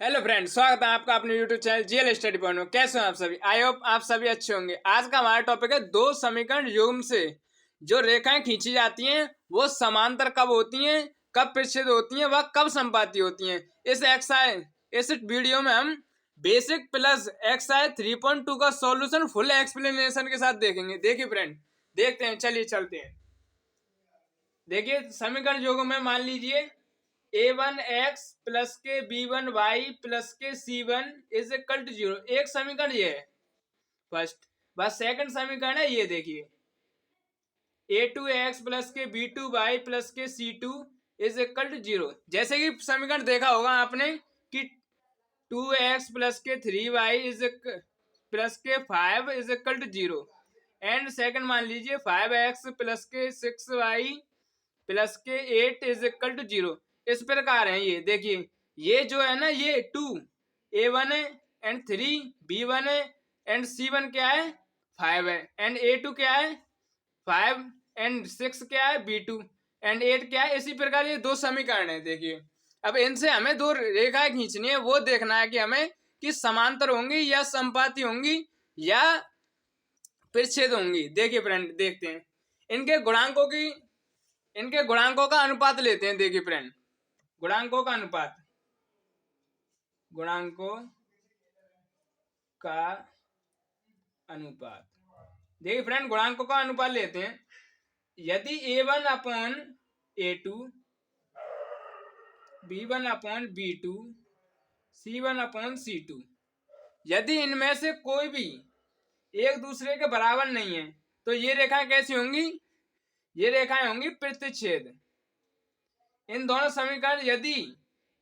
Hello friend, स्वागत है आपका अपने YouTube channel GL study point में। कैसे हो आप सभी? आई होप आप सभी अच्छे होंगे। आज का हमारा टॉपिक है दो समीकरण युग्म से जो रेखाएं खींची जाती हैं वो समांतर कब होती हैं, कब परिच्छेद होती हैं, वह कब संपाती होती हैं। इस वीडियो में हम बेसिक प्लस एक्सआई 3.2 का सॉल्यूशन फुल एक्सप्लेनेशन के साथ देखेंगे। देखिए फ्रेंड, देखते हैं, चलिए चलते हैं। देखिए समीकरण युग्म में मान लीजिए a1x प्लस के b1y प्लस के c1 इज इक्वल टू 0। एक समीकरण ये है फर्स्ट। बस सेकंड समीकरण है ये, देखिए a2x प्लस के b2y प्लस के c2 इज इक्वल टू 0। जैसे कि समीकरण देखा होगा आपने कि 2x प्लस के 3y इज प्लस के 5 is equal to 0। And second मान लीजिए 5x प्लस के 6y प्लस के 8 इज इक्वल टू 0। इस प्रकार है ये। देखिए ये जो है ना, ये 2 a1 है एंड 3 b1 है एंड c1 क्या है 5 है एंड a2 क्या है 5 एंड 6 क्या है b2 एंड 8 क्या है। इसी प्रकार ये दो समीकरण है। देखिए अब इनसे हमें दो रेखाएं खींचनी है, वो देखना है कि हमें कि समांतर होंगी या संपाती होंगी या परिच्छेद होंगी। देखिए फ्रेंड, देखते हैं इनके गुणांकों का अनुपात लेते हैं। देखिए फ्रेंड, गुणांकों का अनुपात, गुणांकों का अनुपात। देखिए फ्रेंड, गुणांकों का अनुपात लेते हैं। यदि a1 upon a2, b1 upon b2, c1 upon c2, यदि इनमें से कोई भी एक दूसरे के बराबर नहीं है तो ये रेखाएं कैसी होंगी? ये रेखाएं होंगी प्रतिच्छेद। इन दोनों समीकरण यदि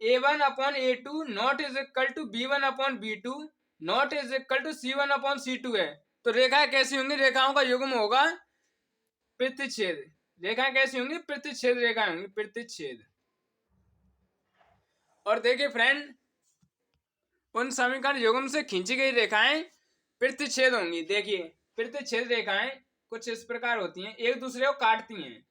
a1 upon a2 not is equal to b1 upon b2 not is equal to c1 upon c2 है तो रेखाएं कैसी होंगी? रेखाओं का युग्म होगा प्रतिच्छेद। रेखाएं कैसी होंगी? प्रतिच्छेद रेखाएं होंगी, प्रतिच्छेद। और देखिए फ्रेंड, उन समीकरण युग्म से खींची गई रेखाएं प्रतिच्छेद होंगी। देखिए प्रतिच्छेद रेखाएं कुछ इस प्रकार होती हैं, एक दूसरे को काटती हैं।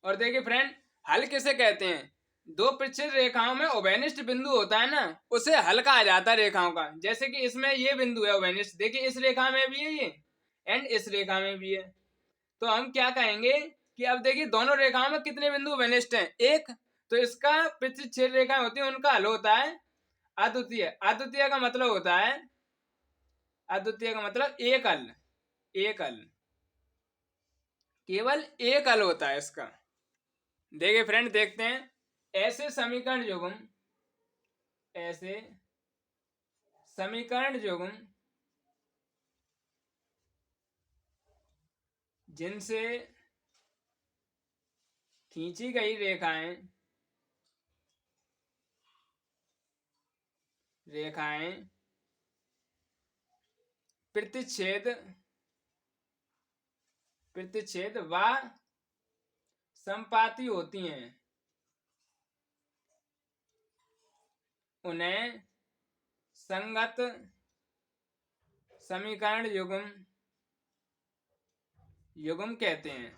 और देखिए फ्रेंड, हल किसे कहते हैं? दो प्रतिच्छेद रेखाओं में उभयनिष्ठ बिंदु होता है ना, उसे हल कहा जाता है रेखाओं का। जैसे कि इसमें ये बिंदु है उभयनिष्ठ, देखिए इस रेखा में भी है ये एंड इस रेखा में भी है। तो हम क्या कहेंगे कि अब देखिए दोनों रेखाओं में कितने बिंदु उभयनिष्ठ हैं? एक। तो इसका प्रतिच्छेद रेखाएं होती है, उनका हल होता है अद्वितीय। अद्वितीय का मतलब होता है, अद्वितीय का मतलब एक हल, एक हल, केवल एक हल होता है इसका। देखिए फ्रेंड, देखते हैं ऐसे समीकरण युग्म, ऐसे समीकरण युग्म जिनसे खींची गई रेखाएं प्रतिच्छेद व संपाती होती हैं, उन्हें संगत समीकरण युग्म कहते हैं।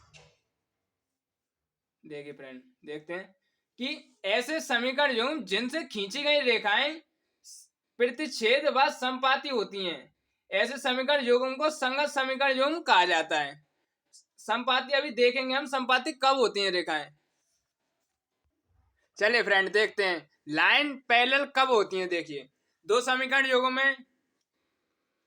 देखिए फ्रेंड, देखते हैं कि ऐसे समीकरण युग्म जिनसे खींची गई रेखाएं प्रतिच्छेद व संपाती होती हैं, ऐसे समीकरण युग्म को संगत समीकरण युग्म कहा जाता है। संपाती अभी देखेंगे हम, संपाती कब होती हैं रेखाएं। चलिए फ्रेंड, देखते हैं लाइन पैरेलल कब होती हैं। देखिए दो समीकरण युग्म में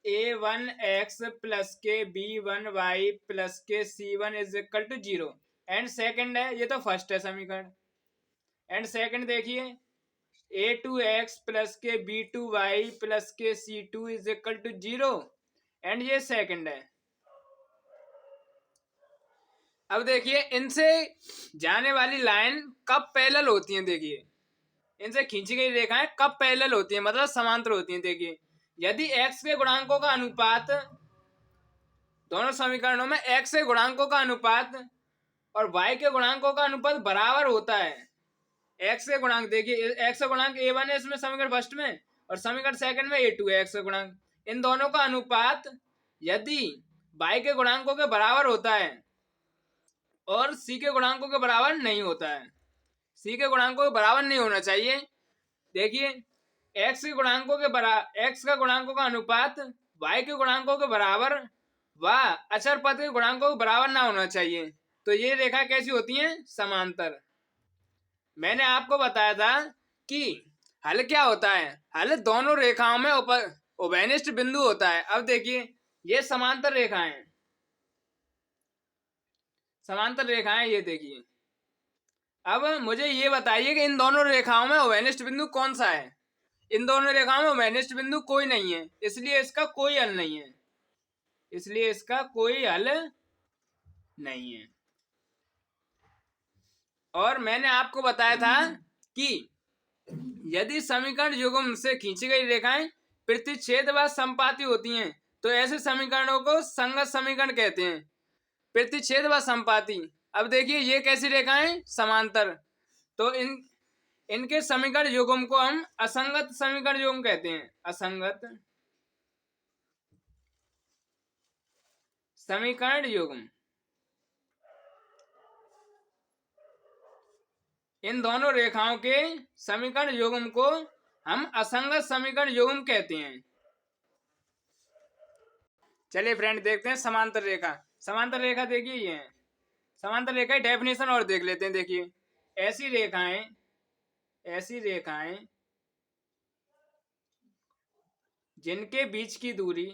a1x प्लस के b1y प्लस के c1 is equal to 0 and second है, ये तो फर्स्ट है समीकरण। एंड सेकंड देखिए a2x प्लस के b2y प्लस के c2 is equal to 0 and ये सेकंड है। अब देखिए इनसे जाने वाली लाइन कब पैरेलल होती हैं। देखिए इनसे खींची गई रेखाएं कब पैरेलल होती हैं, मतलब समांतर होती हैं। देखिए यदि x के गुणांकों का अनुपात, दोनों समीकरणों में x के गुणांकों का अनुपात और y के गुणांकों का अनुपात बराबर होता है। x के गुणांक देखिए, x का गुणांक a1 है इसमें समीकरण फर्स्ट में और समीकरण सेकंड में a2 है। x का गुणांक, इन दोनों का अनुपात यदि y के गुणांकों के बराबर होता है और c के गुणांकों के बराबर नहीं होता है सी के गुणांकों के बराबर नहीं होना चाहिए। देखिए एक्स के गुणांकों के एक्स का गुणांकों का अनुपात वाई के गुणांकों के बराबर व अचर पद के गुणांकों के बराबर ना होना चाहिए। तो ये रेखा कैसी होती है? समांतर। मैंने आपको बताया था कि हल क्या होता है, हल दोनों रेखाओं में उभयनिष्ठ बिंदु होता है। अब देखिए ये समांतर रेखाएं, समांतर रेखाएं ये देखिए। अब मुझे ये बताइए कि इन दोनों रेखाओं में उभयनिष्ठ बिंदु कौन सा है? इन दोनों रेखाओं में उभयनिष्ठ बिंदु कोई नहीं है, इसलिए इसका कोई हल नहीं है, इसलिए इसका कोई हल नहीं है। और मैंने आपको बताया था कि यदि समीकरण युग्म से खींची गई रेखाएं प्रतिच्छेद व संपाती होती हैं तो ऐसे समीकरणों को संगत समीकरण कहते हैं। प्रतिच्छेद व संपाती। अब देखिए ये कैसी रेखाएं? समांतर। तो इनके समीकरण युग्म को हम असंगत समीकरण युग्म कहते हैं। असंगत समीकरण युग्म। इन दोनों रेखाओं के समीकरण युग्म को हम असंगत समीकरण युग्म कहते हैं। चलिए फ्रेंड देखते हैं समांतर रेखा। समांतर रेखा देखिए ये है समांतर रेखा की डेफिनेशन और देख लेते हैं। देखिए ऐसी रेखाएं जिनके बीच की दूरी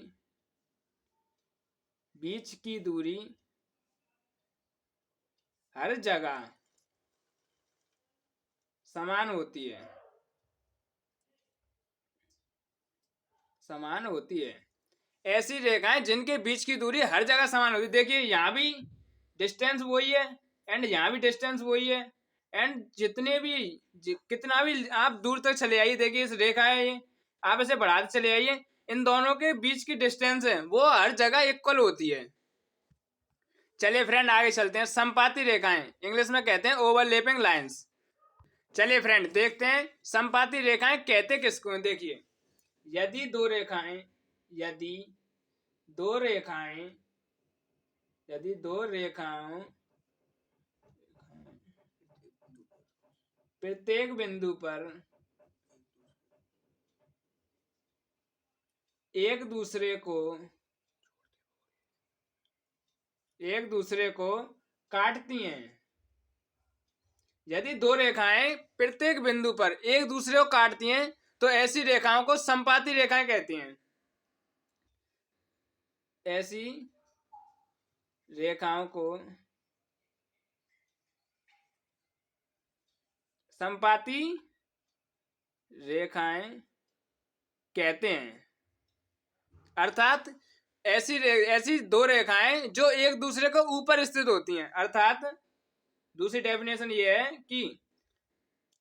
हर जगह समान होती है। ऐसी रेखाएं जिनके बीच की दूरी हर जगह समान होती है। देखिए यहाँ भी डिस्टेंस वही है एंड यहाँ भी डिस्टेंस वही है एंड कितना भी आप दूर तक चले आइए, देखिए इस रेखा है ये, आप इसे बढ़ाते चले आइए, इन दोनों के बीच की डिस्टेंस है वो हर जगह इक्वल होती है। चलिए फ्रेंड आगे चलते हैं। संपाती रेखाएं इंग्लिश में कहते हैं ओवरलैपिंग लाइंस। चलिए फ्रेंड देखते हैं संपाती रेखाएं कहते किसको। देखिए यदि दो रेखाओं प्रत्येक बिंदु पर एक दूसरे को काटती हैं। यदि दो रेखाएं प्रत्येक बिंदु पर एक दूसरे को काटती हैं तो ऐसी रेखाओं को संपाती रेखाएं कहती हैं। ऐसी रेखाओं को संपाती रेखाएं कहते हैं। अर्थात ऐसी दो रेखाएं जो एक दूसरे को ऊपर स्थित होती हैं। अर्थात दूसरी डेफिनेशन ये है कि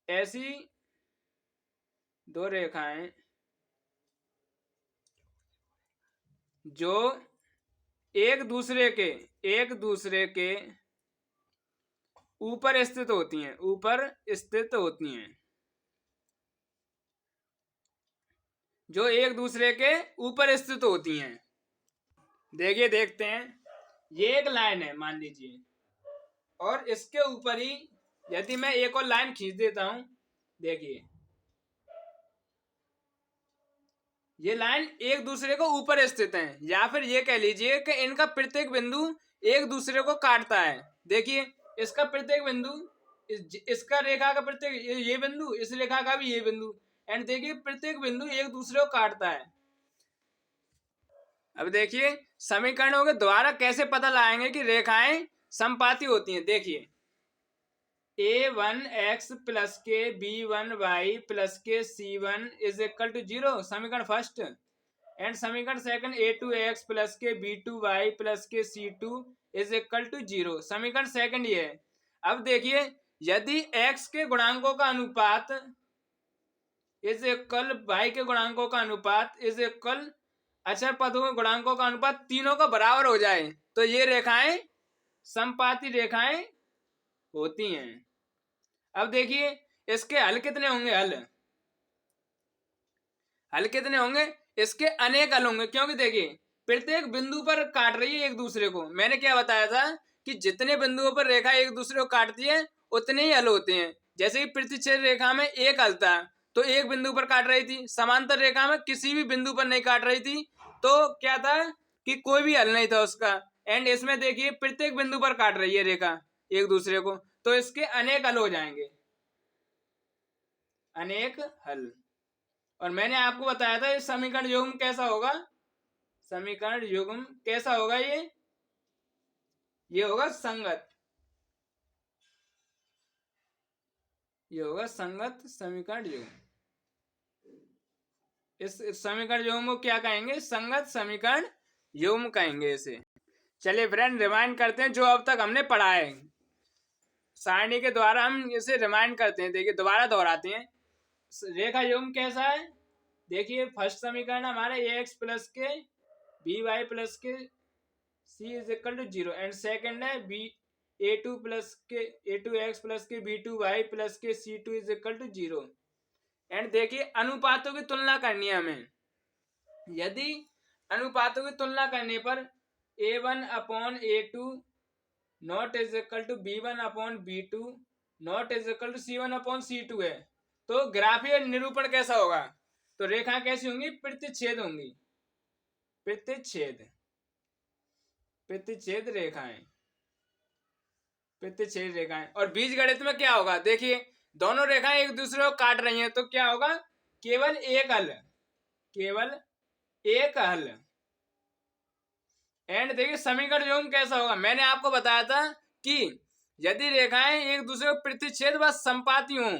ऐसी दो रेखाएं जो एक दूसरे के ऊपर स्थित होती हैं। जो एक दूसरे के ऊपर स्थित होती हैं। देखिए देखते हैं ये एक लाइन है मान लीजिए, और इसके ऊपर ही यदि मैं एक और लाइन खींच देता हूं, देखिए ये लाइन एक दूसरे को ऊपर स्थित है, या फिर ये कह लीजिए कि इनका प्रत्येक बिंदु एक दूसरे को काटता है। देखिए इसका प्रत्येक बिंदु इसका रेखा का प्रत्येक ये बिंदु, इस रेखा का भी ये बिंदु, एंड देखिए प्रत्येक बिंदु एक दूसरे को काटता है। अब देखिए समीकरणों के द्वारा कैसे पता लगाएंगे कि रेखाएं संपाती होती हैं। देखिए a1x प्लस के b1y प्लस के c1 इज इक्वल टू 0 समीकरण फर्स्ट, एंड समीकरण सेकंड a2x प्लस के b2y प्लस के c2 इज इक्वल टू 0 समीकरण सेकंड ये है। अब देखिए यदि x के गुणांकों का अनुपात इज इक्वल y के गुणांकों का अनुपात इज इक्वल अचर पदों के गुणांकों का अनुपात तीनों का बराबर हो जाए तो ये रेखाएं संपाती रेखाएं होती हैं। अब देखिए इसके हल कितने होंगे? हल कितने होंगे? इसके अनेक हल होंगे, क्योंकि देखिए प्रत्येक बिंदु पर काट रही है एक दूसरे को। मैंने क्या बताया था कि जितने बिंदुओं पर रेखा एक दूसरे को काटती है उतने ही हल होते हैं। जैसे कि प्रतिच्छेद रेखा में एक हल था तो एक बिंदु पर काट रही थी, समांतर रेखा में किसी भी बिंदु पर नहीं काट रही थी, तो क्या था कि कोई भी हल नहीं था उसका। एंड इसमें देखिए प्रत्येक बिंदु पर काट रही है रेखा एक दूसरे को, तो इसके अनेक हल हो जाएंगे, अनेक हल। और मैंने आपको बताया था ये समीकरण युग्म कैसा होगा, समीकरण युग्म कैसा होगा, ये होगा संगत, ये होगा संगत समीकरण युग्म। इस समीकरण युग्म को क्या कहेंगे, संगत समीकरण युग्म कहेंगे इसे। चलिए फ्रेंड रिमाइंड करते हैं जो अब तक हमने पढ़ा है, सारणी के द्वारा हम इसे रिमाइंड करते हैं। देखिए दोबारा दोहराते हैं, रेखा युग्म कैसा है। देखिए फर्स्ट समीकरण हमारा A X plus K B Y plus K C is equal to 0 and second है B A two x plus K B two Y plus K C two is equal to 0। And देखिए अनुपातों की तुलना करनी है हमें। यदि अनुपातों की तुलना करने पर a1 upon a2 not is equal to b1 upon b2 not is equal to c1 upon c2 है, तो ग्राफीय निरूपण कैसा होगा, तो रेखा कैसी होंगी, प्रतिच्छेद होंगी, प्रतिच्छेद, प्रतिच्छेद रेखाएं, प्रतिच्छेद रेखाएं। और बीजगणित में क्या होगा, देखिए दोनों रेखाएं एक दूसरे को काट रही हैं तो क्या होगा, केवल एक हल, केवल एक हल। एंड देखिए समीकरण युग्म कैसा होगा, मैंने आपको बताया था कि यदि रेखाएं एक दूसरे को प्रतिच्छेद व संपाती हों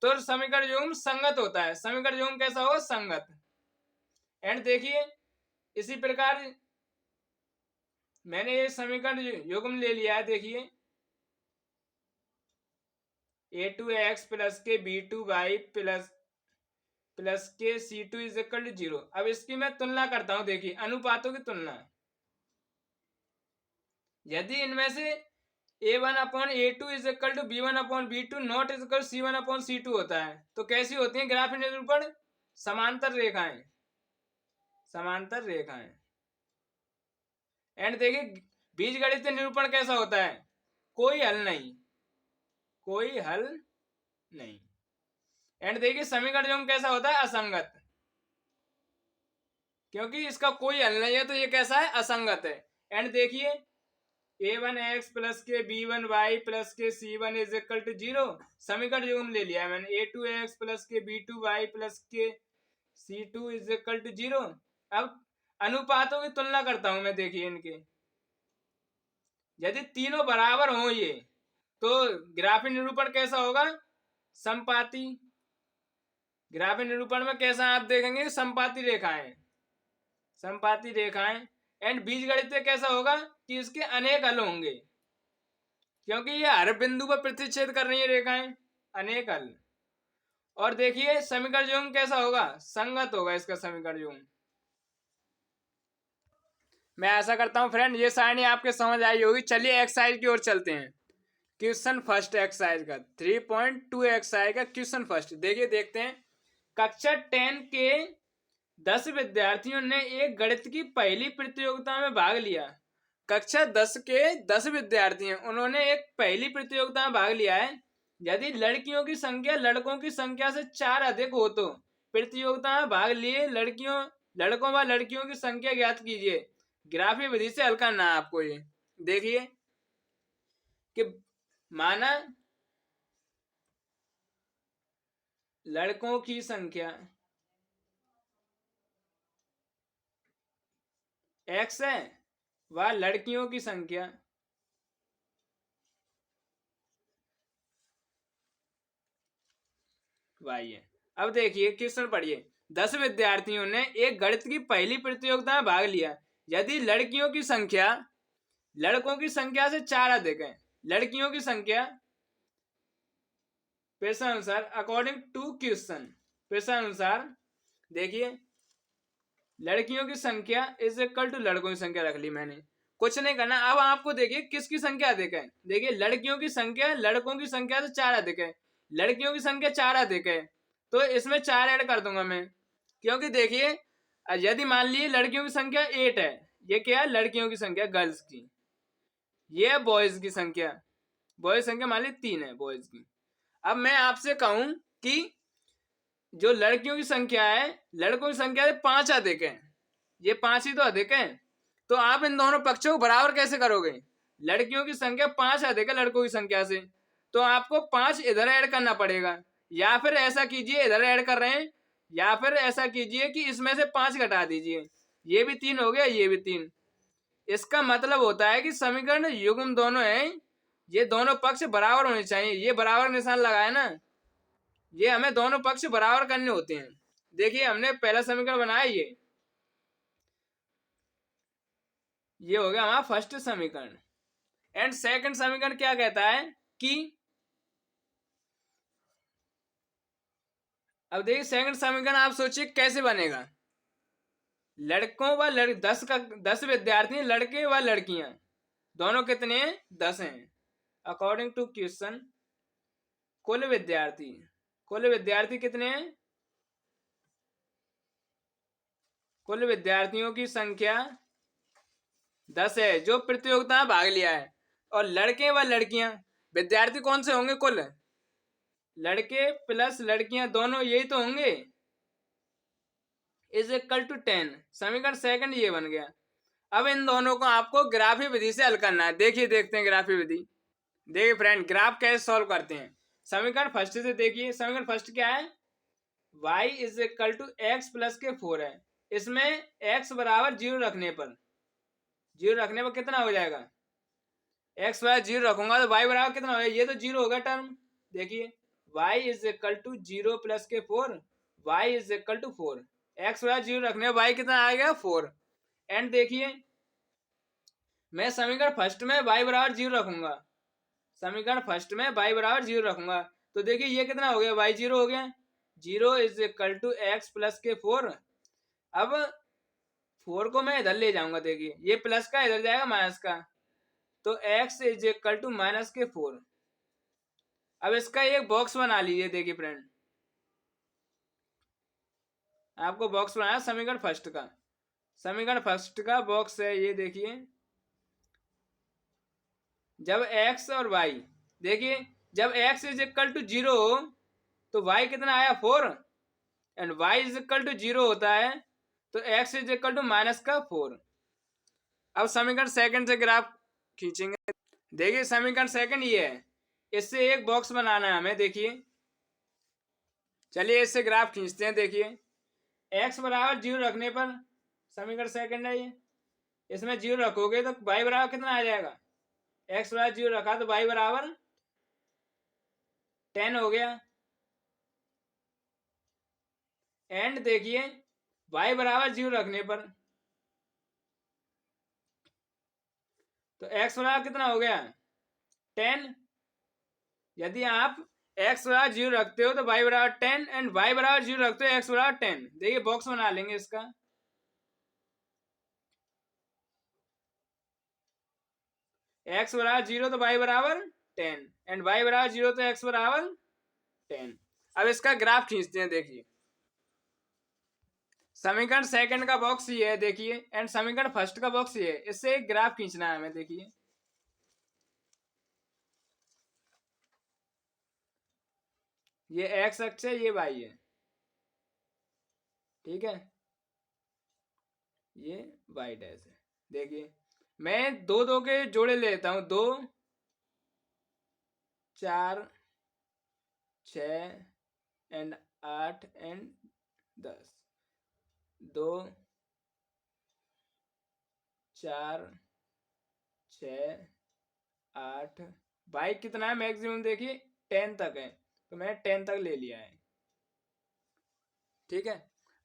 तो समीकरण युग्म संगत होता है। समीकरण युग्म कैसा होगा, संगत। एंड देखिए इसी प्रकार मैंने ये समीकरण युग्म ले लिया है, देखिए a2x प्लस के b2y प्लस के c2 इज इक्वल टू 0। अब इसकी मैं तुलना करता हूं, देखिए अनुपातों की तुलना। यदि इनमें से a1 upon a2 is equal to b1 upon b2 not is equal c1 upon c2 होता है, तो कैसी होती है ग्राफीय निरूपण, समांतर रेखाएं, समांतर रेखाएं। एंड देखिए बीजगणितीय निरूपण कैसा होता है, कोई हल नहीं, कोई हल नहीं। एंड देखिए समीकरण युग्म कैसा होता है, असंगत, क्योंकि इसका कोई हल नहीं है तो ये कैसा है, असंगत है। एंड देखिए a1x प्लस के b1y प्लस के c1 इज इक्वल टू 0, समीकरण युग्म ले लिया है मैंने, a2x प्लस के b2y प्लस के c2 इज इक्वल टू 0। अब अनुपातों की तुलना करता हूं मैं, देखिए इनके यदि तीनों बराबर हो ये तो ग्राफीय निरूपण कैसा होगा, संपाती। ग्राफीय निरूपण में कैसा आप देखेंगे, संपाती रेखाएं, संपाती रेखाएं। एंड बीजगणितीय कैसा होगा कि इसके अनेक हल होंगे, क्योंकि ये हर बिंदु पर प्रतिच्छेद कर रही है रेखाएं, अनेक हल। और देखिए समीकरण युग्म कैसा होगा, संगत होगा इसका समीकरण युग्म। मैं आशा करता हूं फ्रेंड ये सारणी आपके समझ आई होगी। चलिए एक्सरसाइज की ओर चलते हैं। क्वेश्चन फर्स्ट एक्सरसाइज का 3.2 एक्सरसाइज का क्वेश्चन फर्स्ट, देखिए देखते हैं। कक्षा 10 के 10 विद्यार्थियों ने एक गणित की पहली प्रतियोगिता में भाग लिया। कक्षा 10 के 10 विद्यार्थी हैं, उन्होंने एक पहली प्रतियोगिता में भाग लिया है। यदि लड़कियों की संख्या लड़कों की संख्या से 4 अधिक हो तो प्रतियोगिता में भाग लिए लड़कों व लड़कियों की संख्या ज्ञात कीजिए। ग्राफीय विधि से हल करना है आपको। ये देखिए कि माना लड़कों की संख्या x है व लड़कियों की संख्या y है। अब देखिए क्वेश्चन पढ़िए। 10 विद्यार्थियों ने एक गणित की पहली प्रतियोगिता में भाग लिया। यदि लड़कियों की संख्या लड़कों की संख्या से 4 अधिक है, लड़कियों की संख्या प्रश्न अनुसार अकॉर्डिंग टू क्वेश्चन, प्रश्न अनुसार देखिए लड़कियों की संख्या इज इक्वल टू लड़कों की संख्या रख ली मैंने, कुछ नहीं करना। अब आपको देखिए किसकी संख्या अधिक है, देखिए लड़कियों की संख्या लड़कों की संख्या से 4 अधिक है, लड़कियों की संख्या 4 अधिक है, तो इसमें 4 ऐड कर दूंगा मैं। क्योंकि देखिए यदि मान लीजिए लड़कियों की संख्या 8 है, ये क्या है लड़कियों की संख्या गर्ल्स की, ये है बॉयज की संख्या, बॉयज संख्या मान ली 3 है बॉयज की। अब मैं आपसे कहूं कि जो लड़कियों की संख्या है, लड़कों की संख्या से 5 अधिक है, ये 5 ही तो अधिक है, तो आप इन दोनों पक्षों को बराबर कैसे करोगे? लड़कियों की संख्या 5 अधिक है लड़कों की संख्या से, तो आपको 5 इधर ऐड करना पड़ेगा, या फिर ऐसा कीजिए इधर ऐड कर रहे हैं, या फिर ऐसा कीजिए कि इसमें से 5 घटा दीजिए, ये भी 3 हो गया, ये भी 3। इसका मतलब होता है कि समीकरण युग्म दोनों है, ये दोनों पक्ष बराबर होने चाहिए, ये बराबर निशान लगाया ना, ये हमें दोनों पक्ष बराबर करने होते हैं। देखिए हमने पहला समीकरण बनाया, ये हो गया हमारा फर्स्ट समीकरण। एंड सेकंड समीकरण क्या कहता है कि, अब देखिए सेकंड समीकरण आप सोचिए कैसे बनेगा। लड़कों व 10 विद्यार्थी, लड़के व लड़कियां दोनों कितने हैं? 10 हैं। अकॉर्डिंग टू क्वेश्चन कुल विद्यार्थी कितने हैं? कुल विद्यार्थियों की संख्या 10 है जो प्रतियोगिता में भाग लिया है। और लड़के व लड़कियां, विद्यार्थी कौन से होंगे? कुल लड़के प्लस लड़कियां दोनों यही तो होंगे, इज इक्वल टू 10। समीकरण सेकंड ये बन गया। अब इन दोनों को आपको ग्राफी विधि से हल करना है। देखिए देखते हैं ग्राफी विधि। देखिए फ्रेंड, ग्राफ कैसे सॉल्व करते हैं। समीकरण फर्स्ट से देखिए, समीकरण फर्स्ट क्या है? y is equal to x plus के 4 है। इसमें x बराबर 0 रखने पर, 0 रखने पर कितना हो जाएगा? x बराबर 0 रखूंगा तो y बराबर कितना होगा? ये तो 0 होगा टर्म। देखिए y is equal to 0 plus के 4, y is equal to 4। x बराबर 0 रखने पर y कितना आएगा? 4। एंड देखिए मैं समीकरण फर्स्ट में y बराबर 0 रखूंगा, समीकरण फर्स्ट में y बराबर 0 रखूंगा, तो देखिए ये कितना हो गया? y 0 हो गया। 0 is equal to x plus के 4। अब 4 को मैं इधर ले जाऊंगा, देखिए ये प्लस का इधर जाएगा माइनस का, तो x is equal to minus के 4। अब इसका एक बॉक्स बना लीजिए। देखिए फ्रेंड, आपको बॉक्स बनाया समीकरण फर्स्ट का, समीकरण फर्स्ट का बॉक्स है ये। देखिए जब x और y, देखिए जब x इज इक्वल टू 0 तो y कितना आया? 4। And y is equal to 0 होता है तो x is equal to minus का 4। अब समीकरण सेकंड से ग्राफ खींचेंगे। देखिए समीकरण सेकंड ये है, इससे एक बॉक्स बनाना है हमें। देखिए चलिए इससे ग्राफ खींचते हैं। देखिए x बराबर 0 रखने पर, समीकरण सेकंड है ये, इसमें 0 रखोगे तो y बराबर कितना आ जाएगा? x बराबर 0 रखा तो y बराबर 10 हो गया। एंड देखिए y बराबर 0 रखने पर तो x बराबर कितना हो गया? 10। यदि आप x बराबर 0 रखते हो तो y बराबर 10, एंड y बराबर 0 रखते हो x बराबर 10। देखिए बॉक्स बना लेंगे इसका। x बराबर 0 तो y बराबर 10, एंड y बराबर 0 तो x बराबर 10। अब इसका ग्राफ खींचते हैं। देखिए समीकरण सेकंड का बॉक्स ये है, देखिए, एंड समीकरण फर्स्ट का बॉक्स ये है, इससे एक ग्राफ खींचना है हमें। देखिए ये x अक्ष है, ये y है, ठीक है, ये y डैश है। देखिए मैं दो दो के जोड़े लेता हूं, 2 4 6 एंड 8 एंड 10, 2 4 6 8, बाई कितना है मैक्सिमम? देखिए 10 तक है, तो मैंने 10 तक ले लिया है, ठीक है।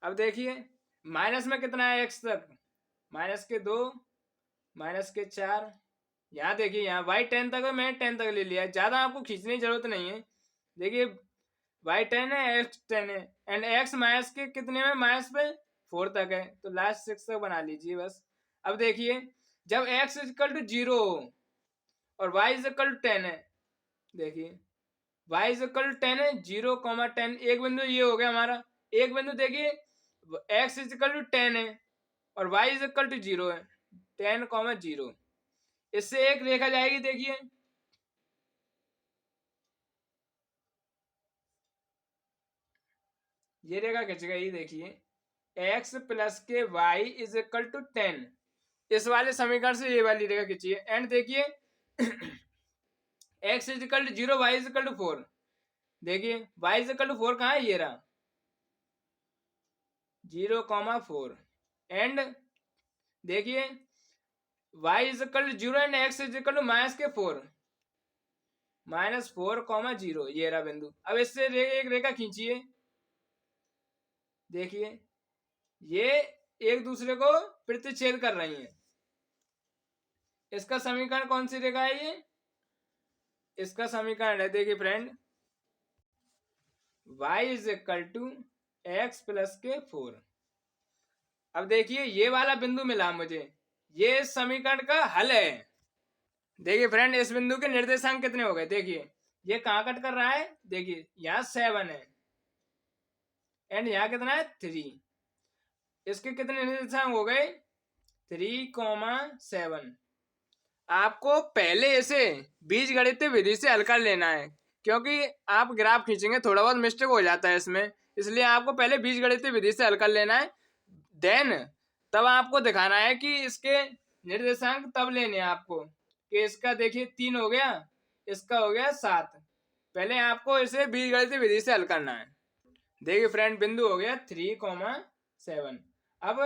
अब देखिए माइनस में कितना है x तक? माइनस के 2, माइनस के 4। यहाँ देखिए यहाँ y 10 तक है, मैंने 10 तक ले लिया है, ज़्यादा आपको खींचने की जरूरत नहीं है। देखिए y 10 है, x 10 है, एंड x माइनस के कितने में? माइनस पे 4 तक है, तो लास्ट 6 तक बना लीजिए बस। अब देखिए जब x इक्वल टू 0 और y इज इक्वल टू 10 है, देखिए y इज इक्वल टू 10 है, 0,10, एक बिंदु ये हो गया हमारा। एक बिंदु देखिए x इज इक्वल टू 10 है और y इज इक्वल टू 0 है, 10,0। इससे एक रेखा जाएगी, देखिए ये रेखा खिंच गई, देखिए x प्लस के y इज इक्वल टू 10, इस वाले समीकरण से ये वाली रेखा खींची है। एंड देखिए x is equal to 0, y is equal to 4, देखिए y इज इक्वल टू 4 कहाँ है, ये रहा 0,4। एंड देखिए y is equal to 0 and x is equal to minus के 4, -4,0, ये रहा बिंदु। अब इससे एक रेखा खींचिए, देखिए ये एक दूसरे को प्रतिच्छेद कर रही हैं। इसका समीकरण कौन सी रेखा है ये, इसका समीकरण है, देखिए friend y is equal to x plus के 4। अब देखिए ये वाला बिंदु मिला मुझे, ये इस समीकरण का हल है। देखिए फ्रेंड इस बिंदु के निर्देशांक कितने हो गए, देखिए ये कहाँ कट कर रहा है, देखिए यहाँ 7 है एंड यहाँ कितना है 3, इसके कितने निर्देशांक हो गए 3,7। आपको पहले इसे बीजगणितीय विधि से हल कर लेना है, क्योंकि आप ग्राफ खींचेंगे थोड़ा बहुत मिस्टेक हो जाता है इसमें, इसलिए आपको पहले बीजगणितीय विधि से हल कर लेना है। देन तब आपको दिखाना है कि इसके निर्देशांक तब लेने हैं आपको कि इसका देखिए 3 हो गया, इसका हो गया 7। पहले आपको इसे बीजगणितीय विधि से हल करना है। देखिए फ्रेंड बिंदु हो गया 3,7। अब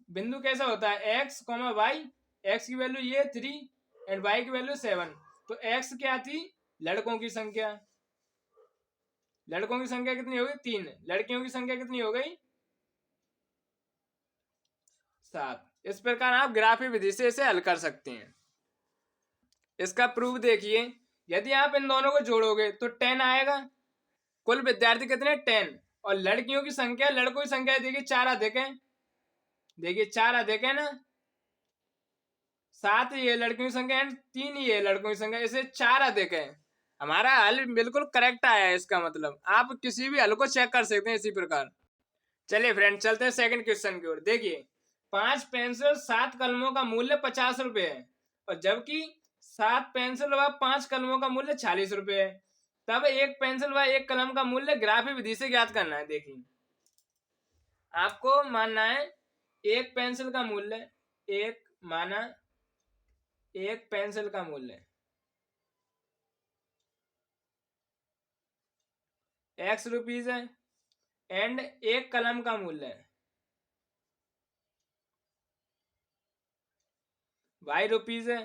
बिंदु कैसा होता है x, y, x की वैल्यू ये 3 एंड y की वैल्यू 7। तो x क्या थी, लड़कों की संख्या, लड़कों की संख्या कितनी हो गई 3, लड़कियों की संख्या कितनी हो गई 7। इस प्रकार आप ग्राफीय विधि से इसे हल कर सकते हैं। इसका प्रूफ देखिए, यदि आप इन दोनों को जोड़ोगे तो 10 आएगा। कुल विद्यार्थी कितने 10, और लड़कियों की संख्या, लड़कों की संख्या देखिए 4 अधिक है, देखिए 4 अधिक है ना, 7 ये लड़कियों की संख्या एंड 3 ये लड़कों की संख्या, इसे 4 अधिक है। हमारा हल बिल्कुल करेक्ट आया है, इसका मतलब आप किसी भी हल को चेक कर सकते हैं इसी प्रकार। चलिए फ्रेंड चलते हैं सेकंड क्वेश्चन की ओर। देखिए 5 पेंसिल 7 कलमों का मूल्य 50 रुपए है, और जबकि 7 पेंसिल व 5 कलमों का मूल्य 40 रुपए है, तब एक पेंसिल व एक कलम का मूल्य ग्राफीय विधि से ज्ञात करना है। देखिए आपको मानना है एक पेंसिल का मूल्य, एक माना एक पेंसिल का मूल्य x रुपीज है एंड एक कलम का मूल्य y रुपीज है।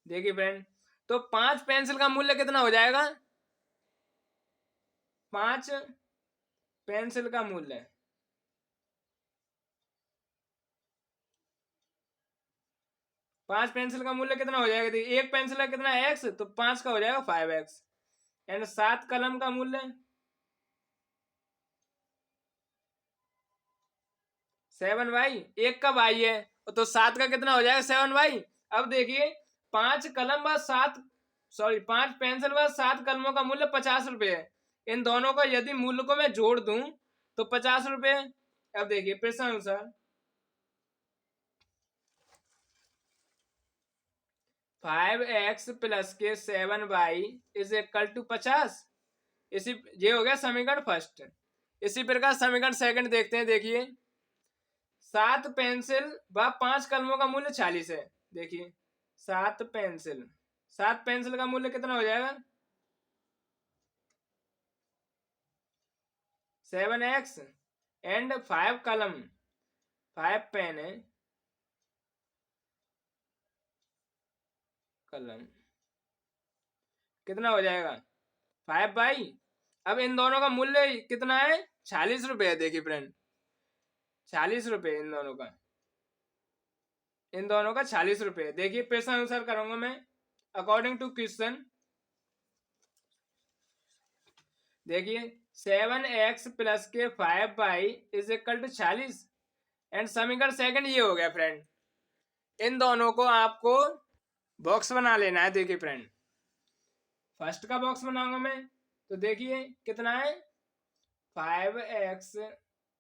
देखिए फ्रेंड तो 5 पेंसिल का मूल्य कितना हो जाएगा, 5 पेंसिल का मूल्य 5 पेंसिल का मूल्य कितना हो जाएगा, देखिए एक पेंसिल का कितना है x, तो 5 का हो जाएगा 5x एंड 7 कलम का मूल्य 7y, एक का y है तो 7 का कितना हो जाएगा 7y। अब देखिए 5 कलम व 7 5 पेंसिल व 7 कलमों का मूल्य 50 रुपए है। इन दोनों का यदि मूल्य को मैं जोड़ दूं तो 50 रुपए। अब देखिए प्रश्न अनुसार 5x प्लस के 7y इज इक्वल टू 50, इसी ये हो गया समीकरण फर्स्ट। इसी प्रकार समीकरण सेकंड देखते हैं। देखिए 7 पेंसिल व 5 कलमों का मूल्य 40 है, देखिए 7 पेंसिल का मूल्य कितना हो जाएगा 7x एंड 5 कलम 5 पेन है कलम कितना हो जाएगा 5y। अब इन दोनों का मूल्य कितना है 40 रुपए है। देखिए फ्रेंड 40 रुपए इन दोनों का 40 रुपए। देखिए प्रश्न अनुसार करूंगा मैं अकॉर्डिंग टू क्वेश्चन। देखिए 7x प्लस के 5y is equal to 40 and समीकरण सेकंड ये हो गया फ्रेंड। इन दोनों को आपको बॉक्स बना लेना है। देखिए फ्रेंड फर्स्ट का बॉक्स बनाऊंगा मैं, तो देखिए कितना है 5x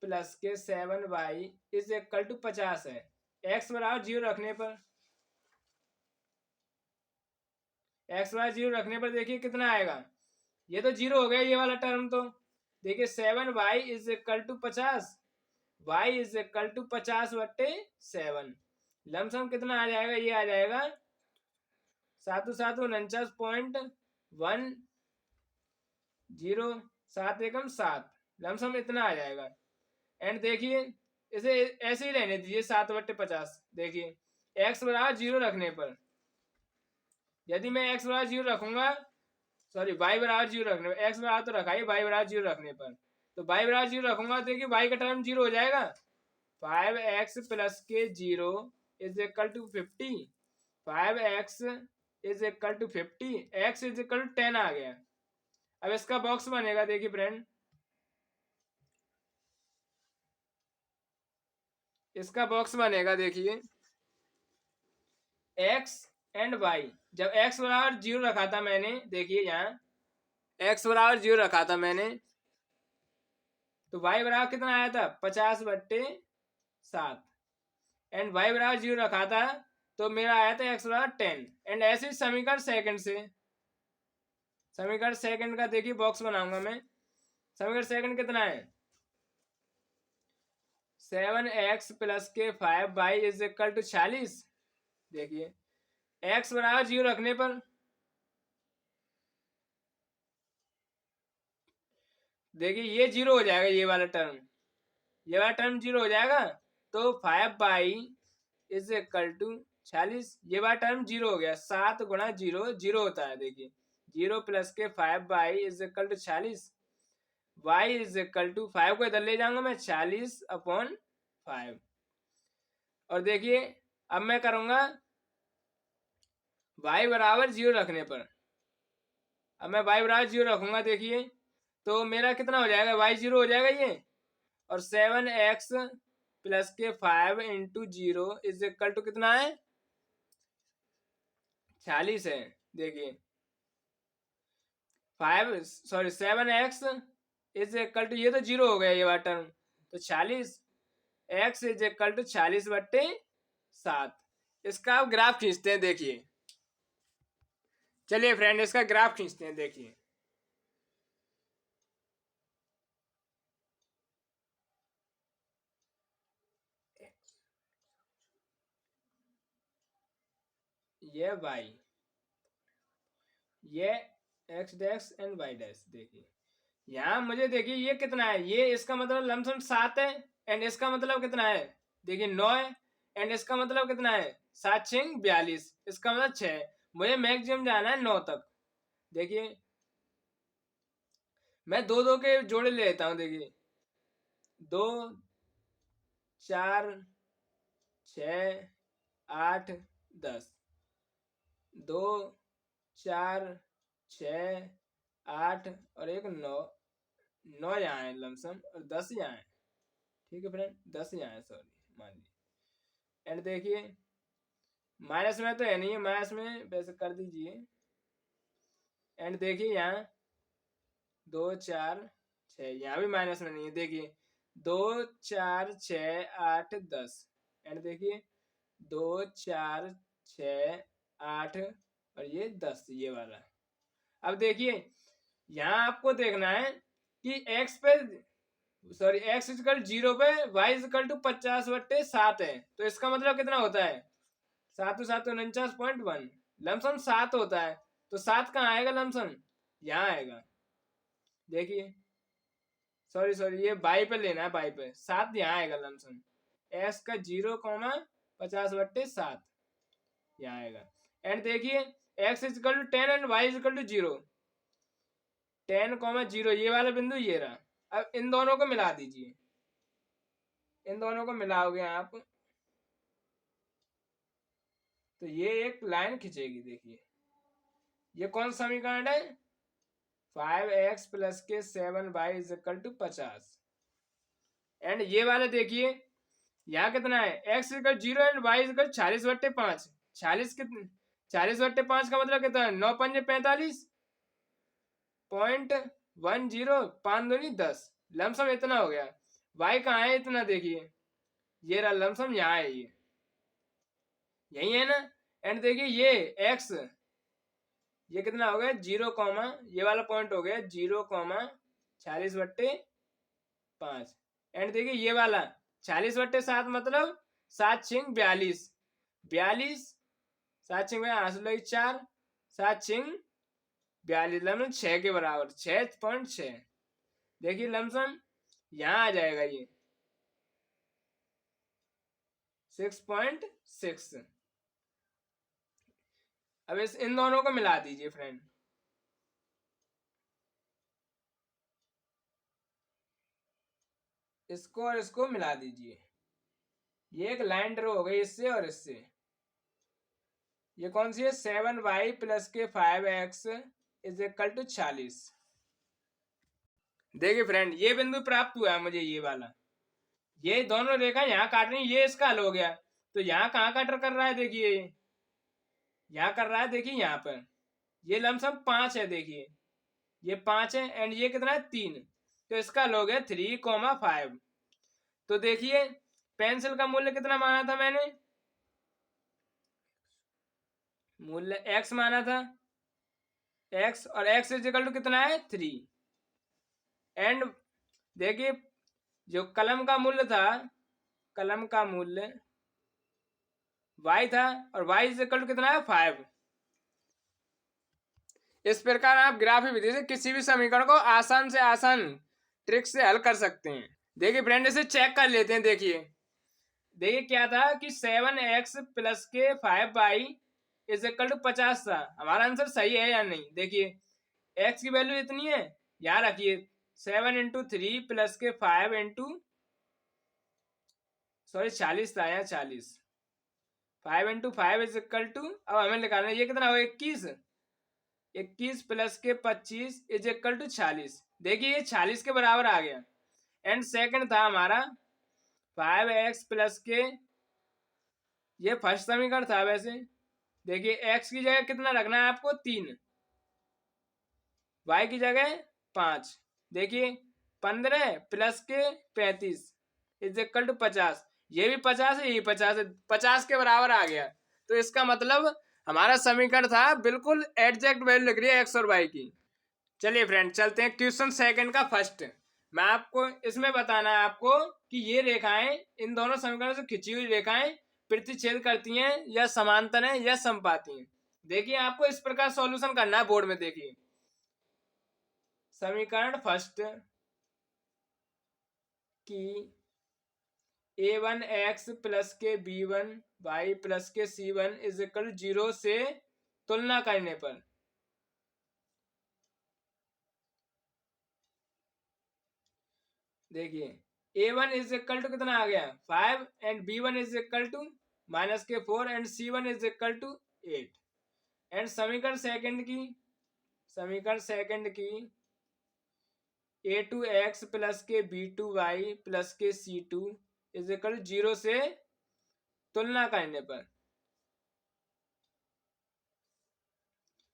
प्लस के 7y इज इक्वल टू 50 है, x बराबर 0 रखने पर x बराबर 0 रखने पर देखिए कितना आएगा, ये तो 0 हो गया ये वाला टर्म, तो देखिए 7y is equal to 50, y is equal to 50/7। Lump sum कितना आ जाएगा, ये आ जाएगा 7 लमसम इतना आ जाएगा। एंड देखिए इसे ऐसे ही रहने दीजिए 7/50। देखिए x बराबर 0 रखने पर, यदि मैं x बराबर 0 रखूंगा, सॉरी y बराबर 0 रखने पर, x बराबर तो रखा ही, y बराबर 0 रखने पर, तो y बराबर 0 रखूंगा तो देखिए y का टर्म 0 हो जाएगा। 5x प्लस के 0 is equal to 50, 5x is equal to 50, x is equal to 10 आ गया। अब इसका बॉक्स बनेगा, देखिए फ्रेंड इसका बॉक्स बनेगा, देखिए x एंड y। जब x बराबर 0 रखा था मैंने, देखिए यहाँ x बराबर 0 रखा था मैंने, तो y बराबर कितना आया था 50/7, एंड y बराबर 0 रखा था तो मेरा आया था x बराबर 10। एंड ऐसे समीकरण सेकंड से, समीकरण सेकंड का देखिए बॉक्स बनाऊंगा मैं। समीकरण सेकंड कितना है, 7x प्लस के 5y इज इक्वल टू 46। देखिए x बराबर 0 रखने पर, देखिए ये 0 हो जाएगा, ये वाला टर्म, ये वाला टर्म 0 हो जाएगा, तो 5y इज इक्वल टू 46, ये वाला टर्म 0 हो गया। 7 गुणा 0 0 होता है, देखिए 0 प्लस के 5y is equal to 46, y is equal to 5 को इधर ले जाऊंगा मैं, 40/5। और देखिए अब मैं करूंगा y बराबर 0 रखने पर, अब मैं y बराबर 0 रखूंगा, देखिए तो मेरा कितना हो जाएगा, y 0 हो जाएगा ये, और 7x प्लस के 5 इंटू 0 इज इक्वल टू कितना है 46 है। देखिए 7x इज इक्वल टू, ये तो 0 हो गया ये वाला टर्म, तो 46, x इज इक्वल टू 40/7। इसका आप ग्राफ खींचते हैं, देखिए चलिए फ्रेंड इसका ग्राफ खींचते हैं। देखिए ये y, ये x dash and y dash. देखिए यहाँ मुझे देखिए ये कितना है, ये इसका मतलब लमसम 7 है, एंड इसका मतलब कितना है, देखिए 9 है, एंड इसका मतलब कितना है 7 6 42, इसका मतलब 6। मुझे मैक्सिमम जाना है 9 तक। देखिए मैं दो दो के जोड़े ले लेता हूँ, देखिए 2 4 6 8 10, 2 4 6 8 और एक 9, 9 यहाँ है लमसम, और 10 यहाँ है। ठीक है फ्रेंड, 10 यहाँ है, सॉरी मान लीजिए। एंड देखिए माइनस में तो है नहीं है, माइनस में वैसे कर दीजिए। एंड देखिए यहाँ 2 4 6, यहाँ भी माइनस में नहीं है। देखिए 2 4 6 8 10, एंड देखिए 2 4 6 8 और ये 10, ये वाला। अब देखिए यहाँ आपको देखना है कि x पे, सॉरी x इक्वल 0 पे y इक्वल टू 50/7 है, तो इसका मतलब कितना होता है 7 7 49.1, लमसम 7 होता है। तो 7 कहाँ आएगा लमसम, यहाँ आएगा। देखिए सॉरी सॉरी ये बाई पे लेना है, बाई पे 7 यहाँ आएगा लमसम, x का 0,50/7 यहाँ आएगा। एंड देखिए x equal to 10 and y equal to 0, 10,0 ये वाला बिंदु ये रहा। अब इन दोनों को मिला दीजिए, इन दोनों को मिलाओगे आप तो ये एक लाइन खींचेगी। देखिए ये कौन सा समीकरण है, 5x प्लस के 7y is equal to 50। And ये वाले देखिए यहाँ कितना है, x equal 0 and y equal 40/5। 40 कितने, 40/5 का मतलब कितना है, 9 5 45.10, 5 दूनी 10, लमसम इतना हो गया। y कहाँ है इतना, देखिए ये रहा लमसम, यहाँ है ये, यही है ना। एंड देखिए ये x, ये कितना हो गया 0, ये वाला पॉइंट हो गया 0, 46/5। एंड देखिए ये वाला 46/7 मतलब 7×6 42, 42 7×6 में 8×4, 7×6 42 लमसम 6 के बराबर 6.6। देखिए लमसम यहाँ आ जाएगा ये 6.6। अब इन दोनों को मिला दीजिए फ्रेंड, इसको और इसको मिला दीजिए। ये एक लाइन ड्रॉ हो गई इससे और इससे। ये कौन सी है? 7y + के 5x = 40। देखिए फ्रेंड ये बिंदु प्राप्त हुआ है मुझे, ये वाला। ये दोनों रेखा यहाँ काट रही, ये इसका हल हो गया। तो यहाँ कहाँ कटर कर रहा है? देखिए यहाँ कर रहा है, देखिए यहाँ पर ये लमसम 5 है, देखिए ये 5 है एंड ये कितना है? 3। तो इसका हल हो गया 3,5। तो देखिए पेंसिल का मूल्य कितना माना था मैंने? मूल्य x माना था, x, और x = कितना है? 3। एंड देखिए जो कलम का मूल्य था, कलम का मूल्य y था, और y = कितना है? 5। इस प्रकार आप ग्राफी विधि से किसी भी समीकरण को आसान से आसान ट्रिक से हल कर सकते हैं। देखिए फ्रेंड इसे चेक कर लेते हैं। देखिए क्या था कि 7x + के 5y = 50 था। हमारा आंसर सही है या नहीं? देखिए x की वैल्यू इतनी है, यहाँ रखिए 7 × 3 + के 5 40 था, यहाँ 40। 5 × 5 = अब हमें निकालना है ये कितना हो? 21। 21 + के 25 = 40। देखिए ये 40 के बराबर आ गया। एंड सेकंड था हमारा 5x + के, ये फर्स्ट समीकरण था वैसे। देखिए x की जगह कितना रखना है आपको? 3, y की जगह 5। देखिए 15 + के 35 = 50। ये भी 50 है, ये 50 है, 50 के बराबर आ गया। तो इसका मतलब हमारा समीकरण था बिल्कुल एग्जैक्ट वैल्यू लग रही है x और y की। चलिए फ्रेंड चलते हैं क्वेश्चन सेकंड का फर्स्ट। मैं आपको इसमें बताना है आपको कि ये रेखाएं इन दोनों समीकरणों से खिंची हुई रेखाएं प्रतिच्छेद करती हैं या समांतर हैं या समपाती हैं। देखिए आपको इस प्रकार सॉल्यूशन करना है बोर्ड में। देखिए समीकरण फर्स्ट कि a1x + के b1y + के c1 = 0 से तुलना करने पर देखिए a1 = कितना आ गया? 5 and b1 = -4 and c1 = 8। And समीकरण सेकंड की a2x + के b2y + के c2 = 0 से तुलना करने पर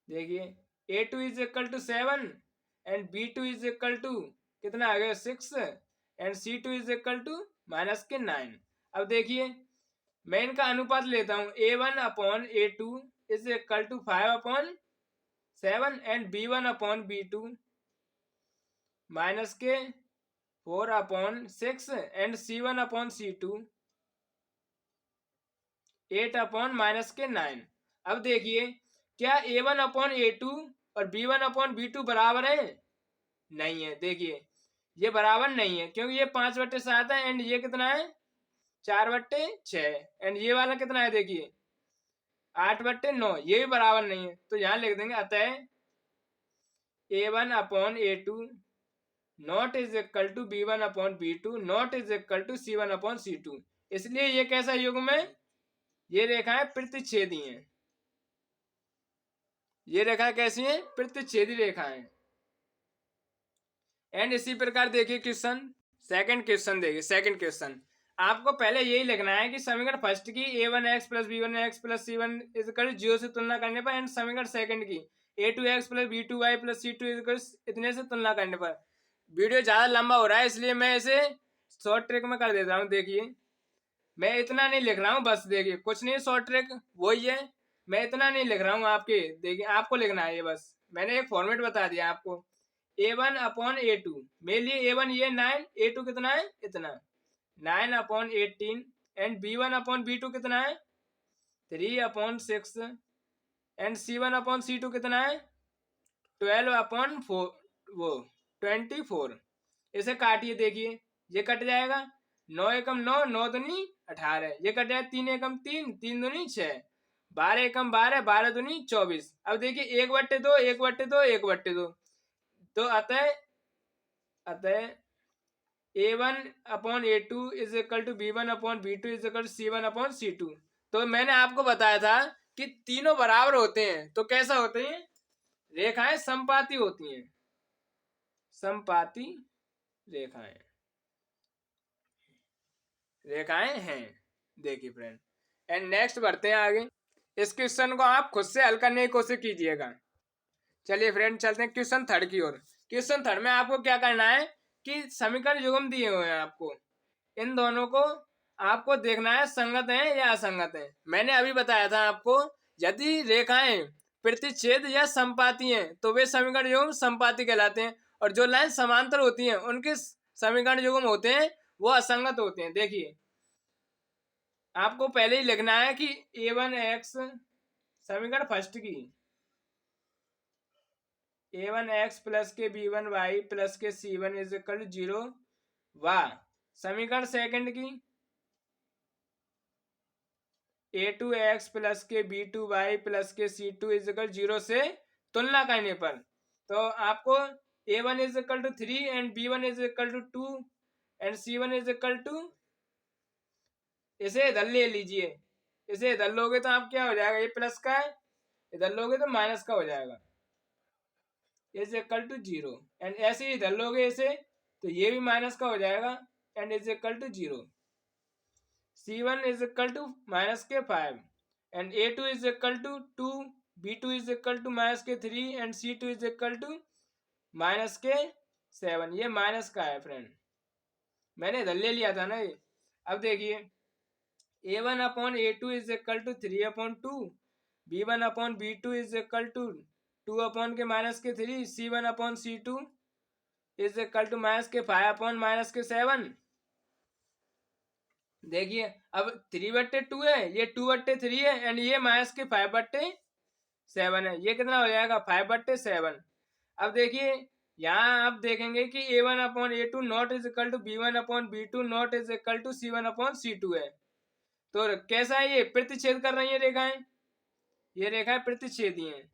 देखिए a2 = 7 एंड b2 = कितना आ गया? 6 एंड c2 = -9। अब देखिए मैं इनका अनुपात लेता हूं। a1/a2 = 5/7 and b1/b2 -4/6 and c1/c2 8/-9। अब देखिए क्या a1/a2 और b1/b2 बराबर है? नहीं है। देखिए ये बराबर नहीं है क्योंकि ये 5/7 है एंड ये कितना है? 4/6। एंड ये वाला कितना है? देखिए 8/9। ये भी बराबर नहीं है। तो यहां लिख देंगे अतः a1/a2 not = b1/b2 not = c1/c2। इसलिए ये कैसा युग्म है? ये रेखाएं प्रतिच्छेदी हैं। ये रेखाएं कैसी हैं? प्रतिच्छेदी रेखाएं। एंड इसी प्रकार देखिए सेकंड क्वेश्चन आपको पहले यही लिखना है कि समीकरण फर्स्ट की a1x + b1x + c1 = 0 से तुलना करने पर एंड समीकरण सेकंड की a2x + b2y + c2 इतने से तुलना करने पर। वीडियो ज्यादा लंबा हो रहा है इसलिए मैं इसे शॉर्ट ट्रिक में कर देता हूँ। देखिए मैं इतना नहीं लिख रहा हूँ, बस देखिए कुछ नहीं, शॉर्ट ट्रिक वही है। मैं इतना नहीं लिख रहा हूँ आपके, देखिए आपको लिखना है ये, बस मैंने एक फॉर्मेट बता दिया आपको। A1 अपॉन A2, मेरे लिए A1 ये 9, A2 कितना है इतना 9 upon 18 and B1 upon B2 कितना है 3 upon 6 and C1 upon C2 कितना है 12 अपॉन 4 वो 24। इसे काटिए देखिए ये कट जाएगा 9 एकम 9, 9 दूनी 18, ये कट जाएगा 3 एकम 3, 3 दूनी 6, 12 एकम 12, 12 दूनी 24। अब देखिए 1/2, 1/2, 1/2, तो अतः अतः A1 upon A2 is equal to B1 upon B2 is equal to C1 upon C2। तो मैंने आपको बताया था कि तीनों बराबर होते हैं तो कैसा होते हैं, रेखाएं समपाती होती हैं, समपाती रेखाएं रेखाएं हैं। देखिए फ्रेंड, एंड नेक्स्ट बढ़ते हैं आगे। इस क्वेश्चन को आप खुद से हल करने की कोशिश कीजिएगा। चलिए फ्रेंड चलते हैं क्वेश्चन थर्ड की ओर। क्वेश्चन थर्ड में आपको क्या करना है कि समीकरण युग्म दिए हुए हैं आपको, इन दोनों को आपको देखना है संगत है या असंगत है। मैंने अभी बताया था आपको यदि रेखाएं प्रतिच्छेद या संपाती हैं तो वे समीकरण युग्म संपाती कहलाते हैं, और जो लाइन समांतर होती हैं उनके समीकरण युग्म होते हैं वो असंगत होते हैं। देखिए आपको पहले ही लिखना है कि A1x समीकरण फर्स्ट की A1x प्लस के B1y प्लस के C1 इज इक्वल टू 0 व समीकरण सेकंड की A2x प्लस के B2y प्लस के C2 इज इक्वल 0 से तुलना करने पर तो आपको A1 is equal to 3 and B1 is equal to 2 and C1 is equal to, इसे इधर ले लीजिए, इसे इधर लोगे तो आप क्या हो जाएगा, ये प्लस का है, इधर लोगे तो माइनस का हो जाएगा, इज इक्वल टू 0 एंड ऐसे ही इधर लोगे इसे तो ये भी माइनस का हो जाएगा and is equal to 0। C1 is equal to minus के 5 and A2 is equal to 2, B2 is equal to minus के 3 and C2 is equal to minus के 7। ये माइनस का है फ्रेंड, मैंने इधर ले लिया था ना ये। अब देखिए A1 upon A2 is equal to 3 upon 2, B1 upon B2 is equal to 2 upon के माइनस के 3, C1 upon C2 is equal to minus के 5 अपॉन माइनस के 7। देखिए अब 3/2 है, ये 2/3 है एंड ये माइनस के 5/7 है, ये कितना हो जाएगा 5/7। अब देखिए यहाँ आप देखेंगे कि A1 upon A2 not is equal to B1 upon B2 not is equal to C1 upon C2 है। तो कैसा है, ये प्रतिच्छेद कर रही है रेखाएं, ये रेखाएं प्रतिच्छेदी हैं,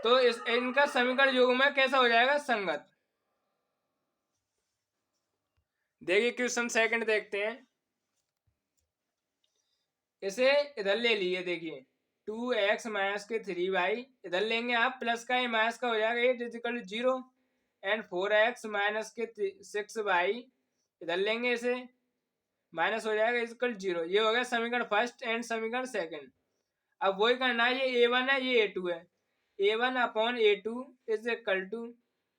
तो इस इनका समीकरण युग्म कैसा हो जाएगा, संगत। देखिए क्वेश्चन सेकंड देखते हैं, इसे इधर ले लिए, देखिए 2x माइनस के 3y इधर लेंगे आप, प्लस का ये माइनस का हो जाएगा 8 is equal to 0 and 4x minus के 6y इधर लेंगे, इसे माइनस हो जाएगा इज इक्वल 0। ये हो गया समीकरण फर्स्ट एंड समीकरण सेकंड। अब वही करना है, ये A1 है ये A2 है, A1 upon A2 is equal to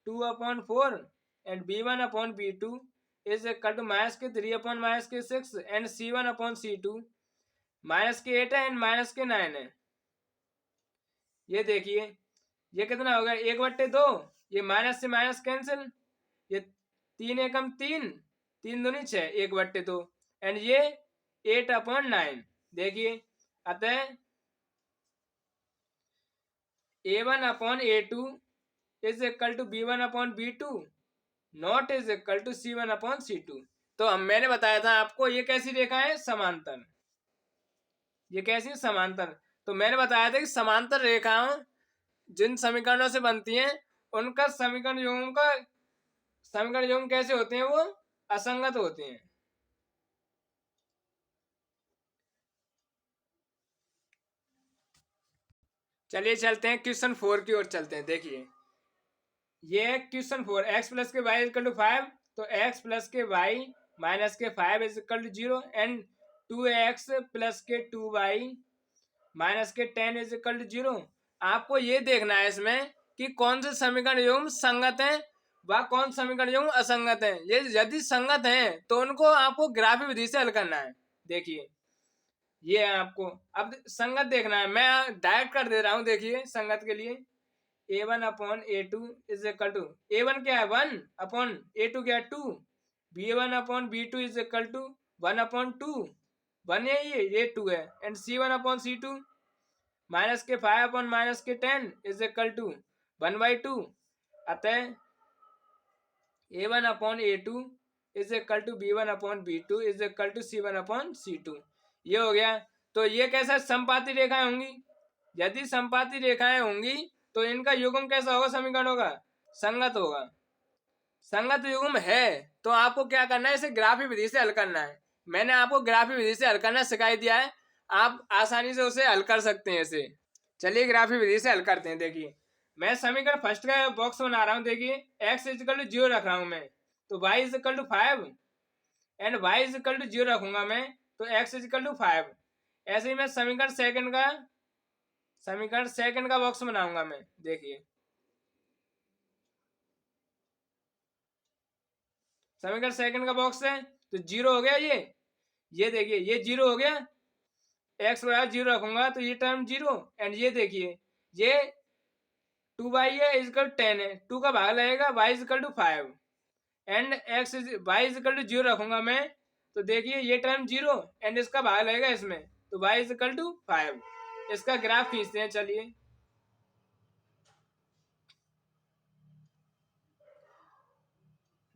2 upon 4 and B1 upon B2 is equal to minus के 3 अपॉन माइनस के 6 and C1 upon C2 minus के 8 है एंड माइनस के 9 है। ये देखिए ये कितना हो गया 1/2, ये माइनस से माइनस कैंसिल, ये 3 एकम 3, 3 दूनी 6, 1/2 एंड ये 8 अपॉन 9। देखिए अतः A1 upon A2 is equal to B1 upon B2 not is equal to C1 upon C2। तो हम मैंने बताया था आपको ये कैसी रेखा है, समांतर, ये कैसी समांतर। तो मैंने बताया था कि समांतर रेखाओं जिन समीकरणों से बनती हैं उनका समीकरण युग्म कैसे होते हैं, वो असंगत होते हैं। चलिए चलते हैं क्वेश्चन 4 की ओर चलते हैं। देखिए ये क्वेश्चन 4, x प्लस के y इक्वल टू 5, तो x प्लस के y माइनस के 5 is equal to 0 and 2x plus के 2y माइनस के 10 इज इक्वल टू 0। आपको ये देखना है इसमें कि कौन से समीकरण युग्म संगत हैं व कौन समीकरण युग्म असंगत हैं। ये यदि संगत हैं तो उनको आपको ग्राफी विधि से हल करना है। देखिए ये आपको अब संगत देखना है, मैं डायरेक्ट कर दे रहा हूं। देखिए संगत के लिए A1 upon A2 is equal to, A1 क्या है 1 अपॉन A2 क्या है 2, B1 upon B2 is equal to 1 upon 2, 1 है ये 2 है, and C1 upon C2 minus के 5 अपॉन माइनस के 10 इज इक्वल टू 1/2। अतः A1 upon A2 is equal to B1 upon B2 is equal to C1 upon C2। ये हो गया। तो ये कैसा समपाती रेखाएं होंगी, यदि समपाती रेखाएं होंगी तो इनका युग्म कैसा होगा समीकरणों का, संगत होगा। संगत युग्म है तो आपको क्या करना है, इसे ग्राफी विधि से हल करना है। मैंने आपको ग्राफी विधि से हल करना सिखाई दिया है, आप आसानी से उसे हल कर सकते हैं इसे। चलिए ग्राफी विधि से हल करते हैं। देखिए मैं समीकरण फर्स्ट का बॉक्स बना रहा हूँ। देखिए x इजिकल टू 0 रख रहा हूँ मैं, तो y is equal to 5 and y is equal to 0 रखूंगा मैं, तो x इजिकल टू 5। ऐसे ही मैं समीकरण सेकंड का बॉक्स बनाऊंगा मैं। देखिए समीकरण सेकंड का बॉक्स है तो 0 हो गया ये देखिए ये 0 हो गया, x बराबर 0 रखूंगा तो ये टर्म 0, एंड ये देखिए ये 2y है इजिकल 10 है, 2 का भाग लगेगा, y is equal to 5 and y is equal to 0 रखूंगा मैं, तो देखिए ये टर्म 0 एंड इसका भाग लगेगा इसमें, तो y इजिकल टू 5। इसका ग्राफ खींचते हैं। चलिए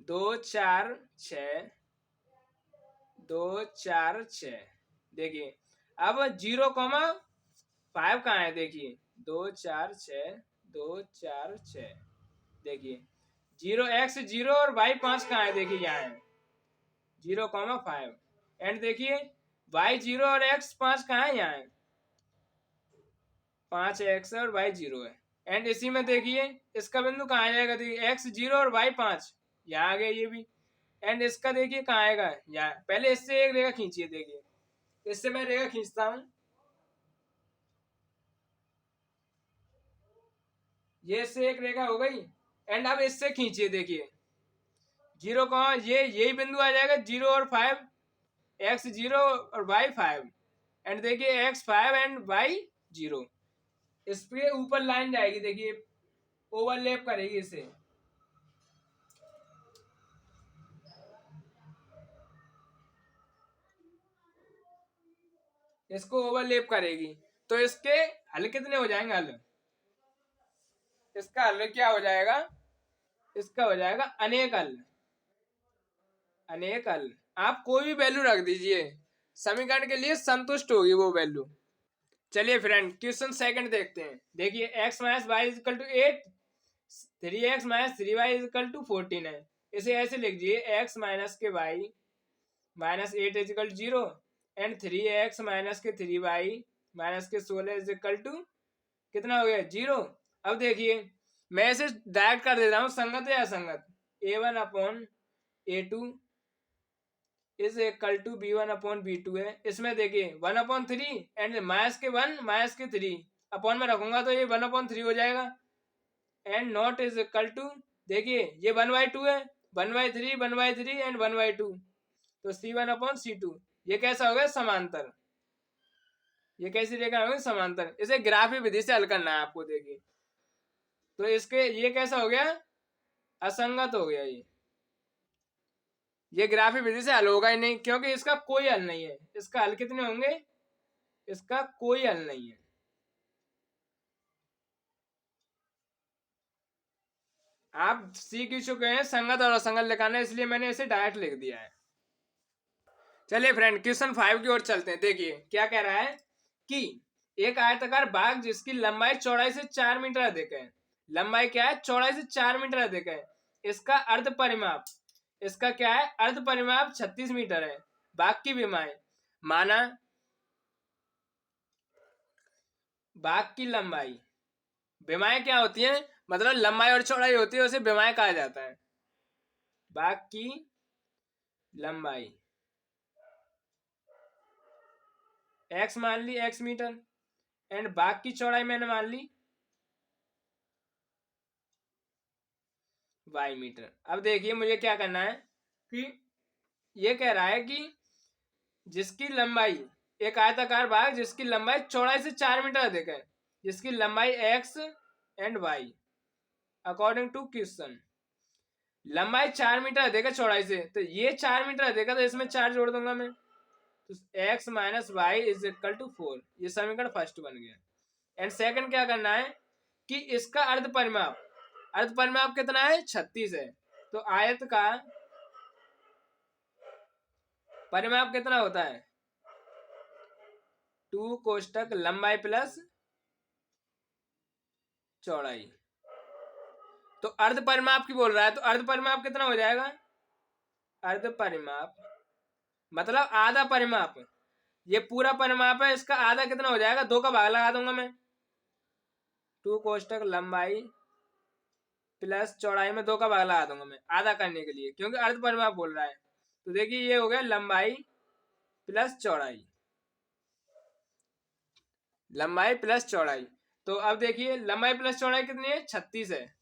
2 4 6 2 4 6। देखिए अब 0,5 कहाँ है, देखिए 2 4 6 2 4 6। देखिए 0 और y 5 कहाँ है, देखिए यहाँ है 0,5 एंड देखिए y 0 और x 5 कहाँ है, यहाँ है 5x और y 0 है, एंड इसी में देखिए इसका बिंदु कहाँ आ जाएगा, देखिए x 0 और y 5 यहाँ आ गया ये भी, एंड इसका देखिए कहाँ आएगा यहाँ। पहले इससे एक रेखा खींचिए, देखिए इससे मैं रेखा खींचता हूँ, ये इससे एक रेखा हो गई, एंड अब इससे खींचिए। देखिए 0 कहाँ, ये यही बिंदु आ जाएगा 0 और 5, x 0 और y 5, एंड देखिए x 5 एंड y 0। इसके ऊपर लाइन जाएगी, देखिए ओवरलैप करेगी इसे, इसको ओवरलैप करेगी, तो इसके हल कितने हो जाएंगे, हल इसका हल क्या हो जाएगा, इसका हो जाएगा अनेक हल। अनेक हल आप कोई भी वैल्यू रख दीजिए, समीकरण के लिए संतुष्ट होगी वो वैल्यू। चलिए फ्रेंड क्वेश्चन सेकंड देखते हैं। देखिए x minus y is equal to 8, 3x minus 3y is equal to 14 है। इसे ऐसे लिख दीजिए x माइनस के y minus 8 is equal 0 and 3x minus के 3y माइनस के 16 इजिकल टू कितना हो गया 0। अब देखिए मैं इसे डायरेक्ट कर देता हूँ, संगत है असंगत, a1 upon a2 is equal to b1 upon b2 है। इसमें देखिए 1 अपॉन 3 एंड माइनस के 1 माइनस के 3 अपॉन में रखूंगा तो ये 1 अपॉन 3 हो जाएगा, and not is equal to, देखिए ये 1/2 है, 1/3 1/3 एंड 1/2, तो c1 अपॉन c2। ये कैसा हो गया समांतर, ये कैसी रेखा होगी समांतर। इसे ग्राफी विधि से हल करना है आपको। देखिए तो इसके ये कैसा हो गया, असंगत हो गया ये ग्राफी विधि से हल होगा ही नहीं, क्योंकि इसका कोई हल नहीं है। इसका हल कितने होंगे, इसका कोई हल नहीं है। आप सीख ही चुके हैं संगत और असंगत लिखाना, इसलिए मैंने इसे डायरेक्ट लिख दिया है। चलिए फ्रेंड क्वेश्चन 5 की ओर चलते हैं। देखिए क्या कह रहा है कि एक आयताकार बाग जिसकी लंबाई चौड़ाई से 4 मीटर अधिक है, लंबाई क्या है चौड़ाई से 4 मीटर अधिक है, इसका अर्ध परिमाप, इसका क्या है अर्ध परिमाप 36 मीटर है। बाग की विमाएं, माना बाग की लंबाई, विमाएं क्या होती हैं, मतलब लंबाई और चौड़ाई होती है, उसे विमाएं कहा जाता है। बाग की लंबाई x मान ली x मीटर, एंड बाग की चौड़ाई मैंने मान ली y मीटर। अब देखिए मुझे क्या करना है कि ये कह रहा है कि जिसकी लंबाई, एक आयताकार बाग जिसकी लंबाई चौड़ाई से 4 मीटर अधिक है, जिसकी लंबाई x and y according to question. लंबाई 4 मीटर अधिक है चौड़ाई से, तो ये 4 मीटर अधिक है तो इसमें 4 जोड़ दूंगा मैं, तो x minus y is equal to 4। ये समीकरण फर्स्ट बन गया। एंड सेकंड क्या करना है कि इसका अर्ध परिमाप कितना है 36 है, तो आयत का परिमाप कितना होता है 2 कोष्टक लंबाई प्लस चौड़ाई। तो अर्ध परिमाप की बोल रहा है, तो अर्ध परिमाप कितना हो जाएगा, अर्ध परिमाप मतलब आधा परिमाप, ये पूरा परिमाप है, इसका आधा कितना हो जाएगा, 2 का भाग लगा दूंगा मैं, 2 कोष्टक लंबाई प्लस चौड़ाई में 2 का भाग लगा दूंगा मैं आधा करने के लिए, क्योंकि अर्ध परिमाप बोल रहा है। तो देखिए ये हो गया लंबाई प्लस चौड़ाई, लंबाई प्लस चौड़ाई। तो अब देखिए लंबाई प्लस चौड़ाई कितनी है 36 है,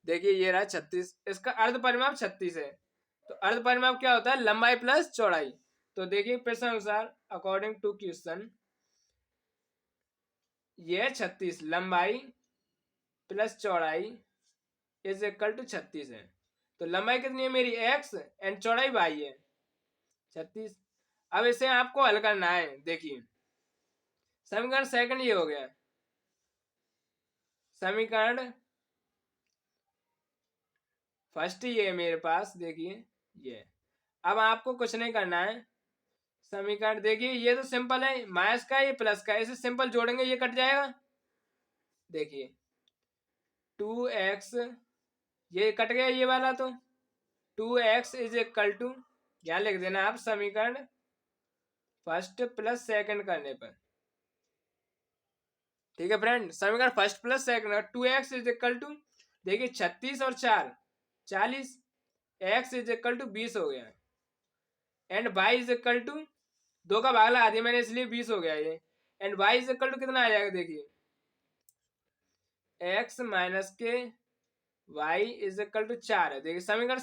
देखिए ये रहा 36, इसका अर्ध परिमाप 36 है। तो अर्ध परिमाप क्या होता है लंबाई प्लस चौड़ाई। तो देखिए प्रश्न अनुसार अकॉर्डिंग टू क्वेश्चन ये 36 लंबाई प्लस चौड़ाई इज इक्वल टू 36 है। तो लंबाई कितनी है मेरी x एंड चौड़ाई y है 36। अब इसे आपको हल करना है। देखिए समीकरण सेकंड ये हो गया, समीकरण फर्स्ट ये है मेरे पास, देखिए ये। अब आपको कुछ नहीं करना है, समीकरण देखिए ये तो सिंपल है, माइनस का ये प्लस का, इसे सिंपल जोड़ेंगे ये कट जाएगा। देखिए 2x ये कट गया ये वाला, तो 2x इज इक्वल टू यहाँ लिख देना आप समीकरण फर्स्ट प्लस सेकंड करने पर, ठीक है फ्रेंड। समीकरण first plus second 2x is equal to देखिए 36 और 4 40, x इज इक्वल टू 20 हो गया, and y is equal to 2 का भाग लगा दिया मैंने इसलिए 20 हो गया ये, and y is equal to कितना आ जाएगा देखिए x माइनस के y इज इक्वल टू 4 है। देखिए समीकरण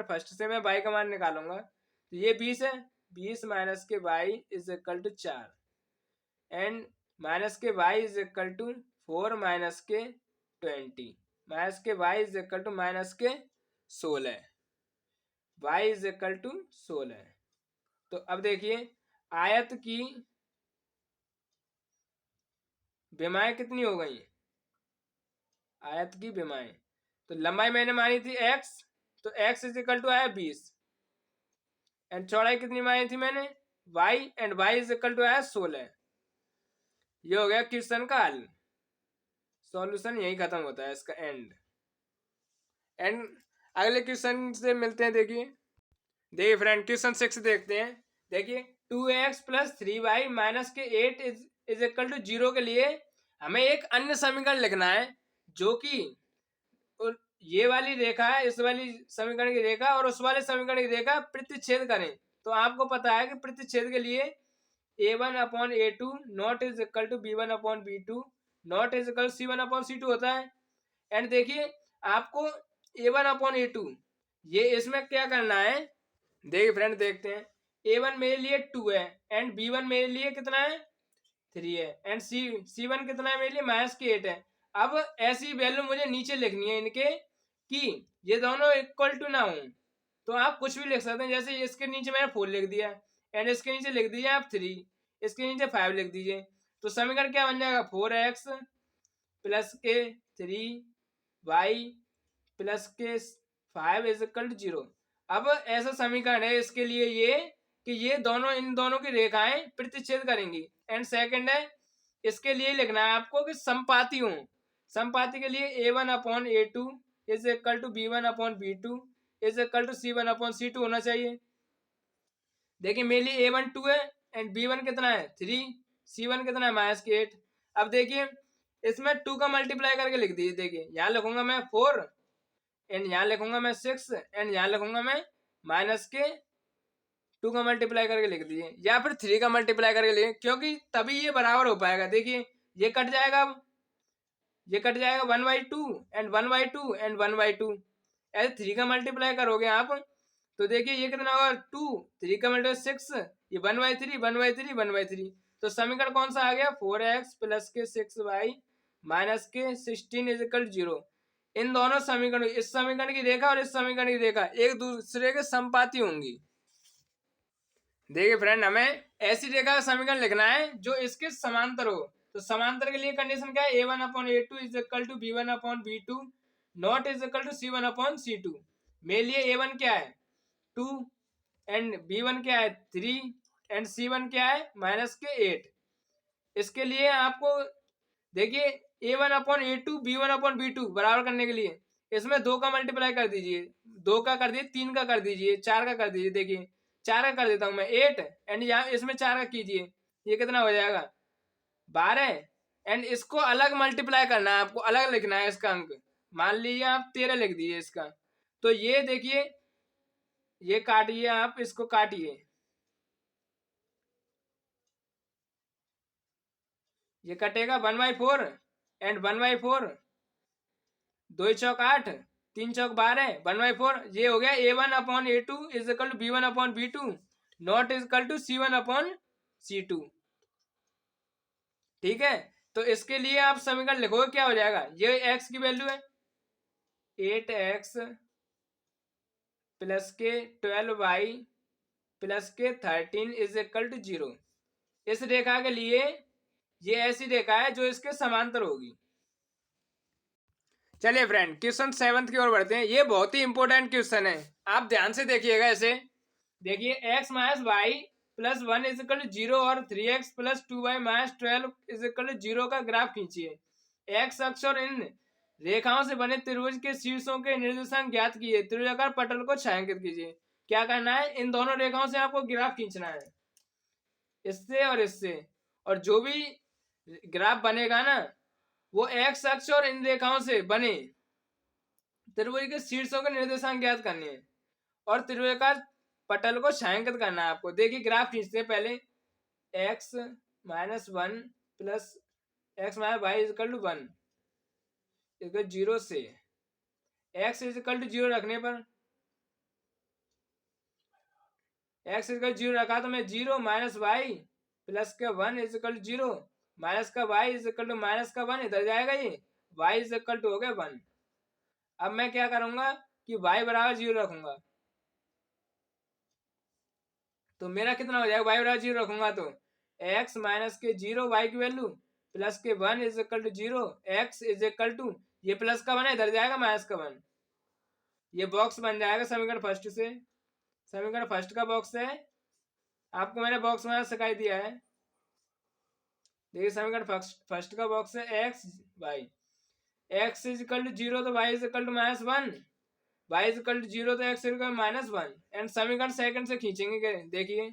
फर्स्ट से मैं y का मान निकालूंगा, तो ये 20 है, 20 माइनस के y is equal to 4 and minus के y is equal to 4 minus के 20 माइनस के y is equal to minus के 16 y इज इक्वल टू 16। तो अब देखिए आयत की विमाएं कितनी हो गई, आयत की विमाएं, तो लंबाई मैंने मानी थी x, तो x इज इक्वल टू आया 20 एंड चौड़ाई कितनी मानी थी मैंने y and y is equal to आया 16। ये हो गया क्वेश्चन का हल, सॉल्यूशन यही खत्म होता है इसका एंड अगले क्वेश्चन से मिलते हैं। देखिए फ्रेंड क्वेश्चन 6 देखते हैं। देखिए 2x प्लस 3y माइनस के 8 इज इक्वल टू 0 के लिए हमें एक अन्य समीकरण लिखना है जो कि ये वाली रेखा है, इस वाली समीकरण की रेखा और उस वाले समीकरण की रेखा प्रतिच्छेद करें। तो आपको पता है कि प्रतिच्छेद के लिए a1/a2 not is equal to b1/b2 not is equal c1/c2 होता है। एंड देखिए आपको a1/a2 ये इसमें क्या करना है, देखिए फ्रेंड देखते हैं, a1 मेरे लिए 2 है एंड b1 मेरे लिए कितना है 3 है एंड c1 कितना है मेरे लिए -8 है। अब ऐसी वैल्यू मुझे नीचे लिखनी है इनके कि ये दोनों इक्वल टू ना हो, तो आप कुछ भी लिख सकते हैं, जैसे इसके नीचे मैंने 4 लिख दिया एंड इसके नीचे लिख दीजिए आप 3, इसके नीचे 5 लिख दीजिए, तो समीकरण क्या बन जाएगा 4x प्लस के 3y प्लस के 5 इज इक्वल टू 0। अब ऐसा समीकरण है इसके लिए ये कि ये दोनों इन दोनों की रेखाएं प्रतिच्छेद करेंगी। एंड सेकंड है इसके लिए लिखना है आपको कि समपाती हो, समपाती के लिए a1/a2 is equal to b1/b2 is equal to c1/c2 होना चाहिए। देखिए मेरे लिए a1 2 है एंड b1 कितना है 3, c1 कितना है -8। अब देखिए इसमें 2 का मल्टीप्लाई करके लिख दीजिए, देखिए यहाँ लिखूंगा मैं 4 एंड यहाँ लिखूंगा मैं 6 एंड यहाँ लिखूंगा मैं माइनस के 2 का मल्टीप्लाई करके लिख दीजिए या फिर 3 का मल्टीप्लाई करके लिखिए, क्योंकि तभी ये बराबर हो पाएगा। देखिए ये कट जाएगा, अब ये कट जाएगा 1/2 एंड 1/2 एंड 1/2, ऐसे 3 का मल्टीप्लाई करोगे आप तो देखिए ये कितना होगा 2, 3 का मल्टीप्लाई 6, ये 1/3 1/3 1/3। तो समीकरण कौन सा आ गया 4x प्लस के 6y माइनस के 16 इज इक्वल 0। इन दोनों समीकरण, इस समीकरण की रेखा और इस समीकरण की रेखा एक दूसरे के समपाती होंगी। देखिए फ्रेंड, हमें ऐसी रेखा का समीकरण लिखना है जो इसके समांतर हो। तो समांतर के लिए कंडीशन क्या है, a1/a2 is equal to b1/b2 not is equal to c1/c2। मेरे लिए a1 क्या है 2 एंड b1 क्या है 3 एंड c1 क्या है -8। इसके लिए आपको देखिए a1/a2 b1/b2 बराबर करने के लिए इसमें 2 का मल्टीप्लाई कर दीजिए, 2 का कर दीजिए, 3 का कर दीजिए, 4 का कर दीजिए। देखिए 4 का कर देता हूं मैं 8 एंड यहाँ इसमें 4 का कीजिए, ये कितना हो जाएगा 12 एंड इसको अलग मल्टीप्लाई करना है, आपको अलग लिखना है इसका अंक। मान लीजिए आप 13 लिख दीजिए इसका, तो ये देखिए ये काटिए, आप इसको काटिए, ये कटेगा 1/4 एंड 1/4, 2 चौक 8, 3 चौक 12, 1/4। ये हो गया a1/a2 is equal to b1/b2 not is equal to c1/c2। ठीक है, तो इसके लिए आप समीकरण लिखोगे क्या हो जाएगा, ये x की वैल्यू है 8x प्लस के 12y प्लस के 13 इज इक्वल टू 0। इस रेखा के लिए ये ऐसी रेखा है जो इसके समांतर होगी। चलिए फ्रेंड, क्वेश्चन 7 की ओर बढ़ते हैं। ये बहुत ही इंपॉर्टेंट क्वेश्चन है, आप ध्यान से देखिएगा इसे। देखिए x minus y plus 1 is equal to 0 और 3x plus 2y minus 12 is equal to 0 का ग्राफ खींचिए। x अक्ष और इन रेखाओं से बने त्रिभुज के शीर्षों के निर्देशांक ज्ञात कीजिए। त्रिभुजाकार पटल को छायांकित कीजिए। क्या करना है, इन दोनों रेखाओं से आपको ग्राफ खींचना है, इससे और इससे, और जो भी ग्राफ बनेगा ना वो x अक्ष और इन रेखाओं से बने त्रिभुज के शीर्षों के निर्देशांक ज्ञात करने हैं और त्रिभुजाकार पटल को छायांकित करना है आपको। देखिए ग्राफ खींचते हैं पहले, x minus 1 plus x minus y is equal to 1 equal 0 से x इज इक्वल टू 0 रखने पर x इज इक्वल 0 रखा तो मैं 0 माइनस वाई प्लस का 1 इज इक्वल टू 0 माइनस का y is equal to minus का 1 इधर जाएगा, ये y इज इक्वल टू हो गया 1। अब मैं क्या करूंगा कि y बराबर 0 रखूंगा, तो मेरा कितना हो जाएगा, y बराबर 0 रखूंगा तो x माइनस के 0 y की वैल्यू प्लस के 1 is equal to 0 x is equal to, ये प्लस का 1 है इधर जाएगा माइनस का 1, ये बॉक्स बन जाएगा समीकरण फर्स्ट से। समीकरण फर्स्ट का बॉक्स है, आपको मैंने बॉक्स में सिखाई दिया है। देखिए समीकरण फर्स्ट का बॉक्स है x y, x is equal to 0 तो y is equal to -1, y is equal to 0 तो x is equal to -1 and समीकरण सेकंड से खींचेंगे। देखिए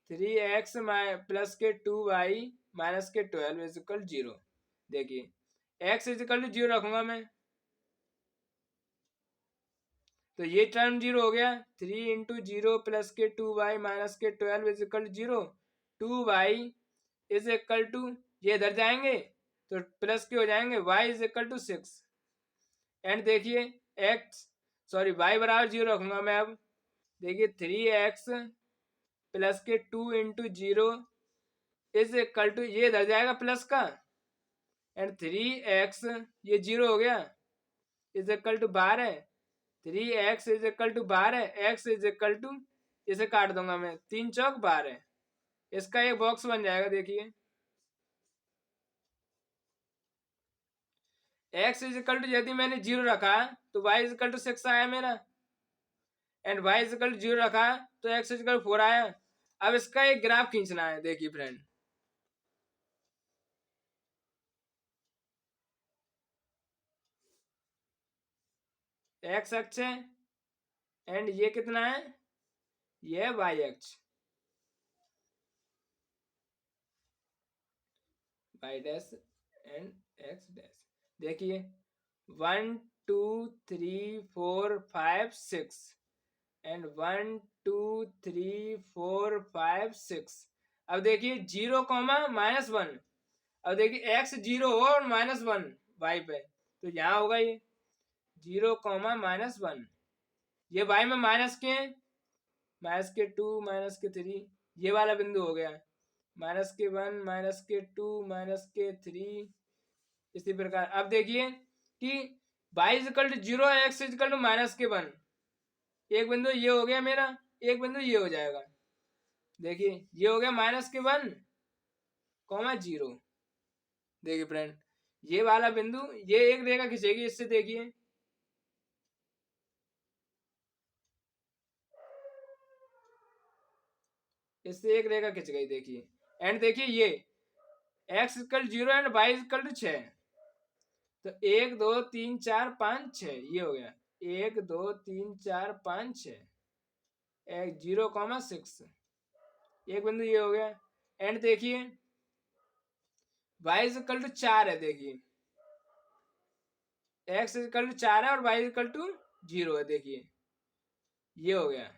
3x प्लस के 2y माइनस के 12 इज इक्वल 0। देखिए x इज इक्वल टू 0 रखूंगा मैं, तो ये टर्म 0 हो गया। 3 इंटू 0 प्लस के 2y माइनस के 12 is equal to 0, 2y is equal to, ये इधर जाएंगे तो प्लस के हो जाएंगे, y is equal to 6 and देखिए y बराबर 0 रखूंगा मैं। अब देखिए 3x प्लस के 2 इंटू 0 इज इक्वल टू, ये इधर जाएगा प्लस का एंड 3x ये 0 हो गया is equal to 12, 3x is equal to 12, x is equal to, इसे काट दूंगा मैं 3 चौक 12, इसका एक बॉक्स बन जाएगा। देखिए x इज इक्वल टू यदि मैंने 0 रखा तो y इज इक्वल टू 6 आया मेरा and y is equal to 0 रखा तो x इज इक्वल टू 4 आया। अब इसका एक ग्राफ खींचना है। देखिए फ्रेंड x अक्ष है एंड ये कितना है, ये y अक्ष, y dash and x dash. देखिए 1 2 3 4 5 6 एंड 1 2 3 4 5 6। अब देखिए 0 कॉमा -1, अब देखिए x 0 हो और -1 y पे, तो यहाँ होगा ये 0 कॉमा -1, ये y में माइनस के हैं, माइनस के 2 माइनस के 3, ये वाला बिंदु हो गया -1 -2 -3 इसी प्रकार अब देखिए कि y इजिकल टू 0 और x इजिकल टू -1, एक बिंदु ये हो गया मेरा, एक बिंदु ये हो जाएगा। देखिए ये हो गया -1, 0। देखिए फ्रेंड ये वाला बिंदु, ये एक रेखा खींचेगी इससे, देखिए इससे एक रेखा खिंच गई। देखिए एंड देखिए ये x equal 0 and y equal to 6, तो 1 2 3 4 5 6 ये हो गया, 1 2 3 4 5 6, 0,6, एक बिंदु ये हो गया। एंड देखिए y इक्वल टू 4 है, देखिए x इक्वल टू 4 है और y इक्वल टू 0 है। देखिए ये हो गया